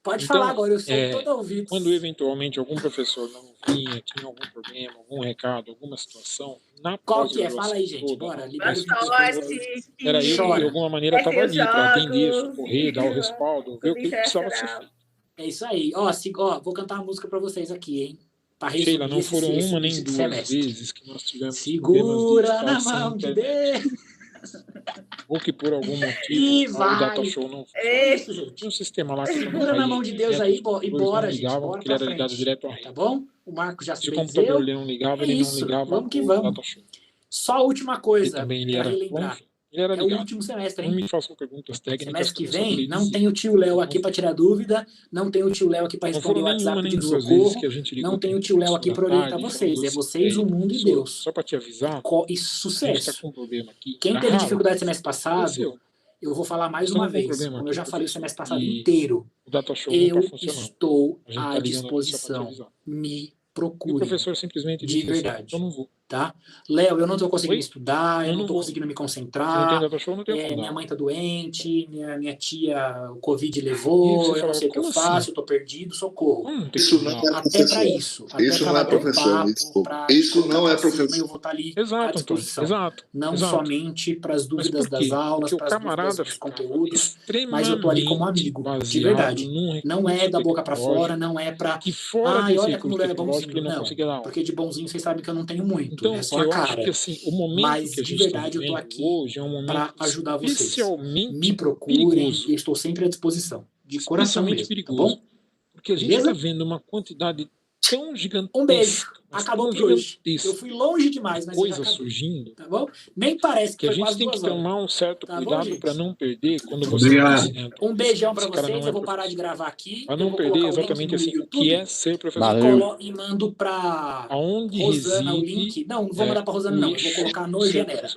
Pode falar agora, eu sou todo ouvido. Quando eventualmente algum professor não vinha, tinha algum problema, algum recado, alguma situação, na qual que é? Fala aí, gente, bora. Era eu que, de alguma maneira, estava ali para atender, socorrer, dar o respaldo, ver o que precisava ser feito. É isso aí. Ó, vou cantar uma música para vocês aqui, hein? Sheila, não foram uma nem duas vezes que nós tivemos segura na mão de Deus. Ou que por algum motivo o Data Show não foi. Tinha um sistema lá que segura na mão de Deus aí e bora, gente. Bora ele era ligado direto à rede. Tá bom? O Marco já se o computador ele não ligava, ele não ligava. Vamos que vamos. Só a última coisa para relembrar. Ele era o último semestre, hein? Não me façam perguntas técnicas. Semestre que vem, não tem o tio Léo aqui para tirar dúvida, não tem o tio Léo aqui para responder o WhatsApp de socorro, não tem o tio Léo aqui para orientar vocês. É vocês, o mundo e Deus. Só para te avisar. E sucesso. Quem teve dificuldade semestre passado, eu vou falar mais uma vez, como eu já falei o semestre passado inteiro, eu estou à disposição. Me procure. O professor simplesmente de verdade. Eu não vou. Tá? Léo, eu não tô conseguindo estudar, eu não tô conseguindo me concentrar, não minha mãe tá doente, minha tia, o Covid levou, eu não sei o que eu faço, eu tô perdido, socorro. Isso não é até para isso. Isso não é professor, isso não é professor. Eu vou estar ali à disposição. Não somente para as dúvidas das aulas, para as dúvidas dos conteúdos, mas eu tô ali como amigo, de verdade. Não é da boca para fora, não é para olha como ele é bonzinho, não. Porque de bonzinho vocês sabem que eu não tenho muito. Então, é só a cara. Acho que, assim, o momento mas que a gente de verdade eu tô aqui para ajudar vocês. Me procurem e estou sempre à disposição. De coração mesmo, perigoso, tá bom? Porque a gente está vendo uma quantidade tão gigantesca. Um beijo. Acabou por hoje. Eu fui longe demais, mas coisa surgindo. Tá bom? Nem parece que foi a gente quase tem que tomar um certo cuidado para não perder quando você um beijão para vocês. Eu vou parar de gravar aqui. Para não perder exatamente assim o que é ser professor. E mando para aonde Rosana reside, o link. Não vou mandar para Rosana, não. Eu vou colocar no Genera.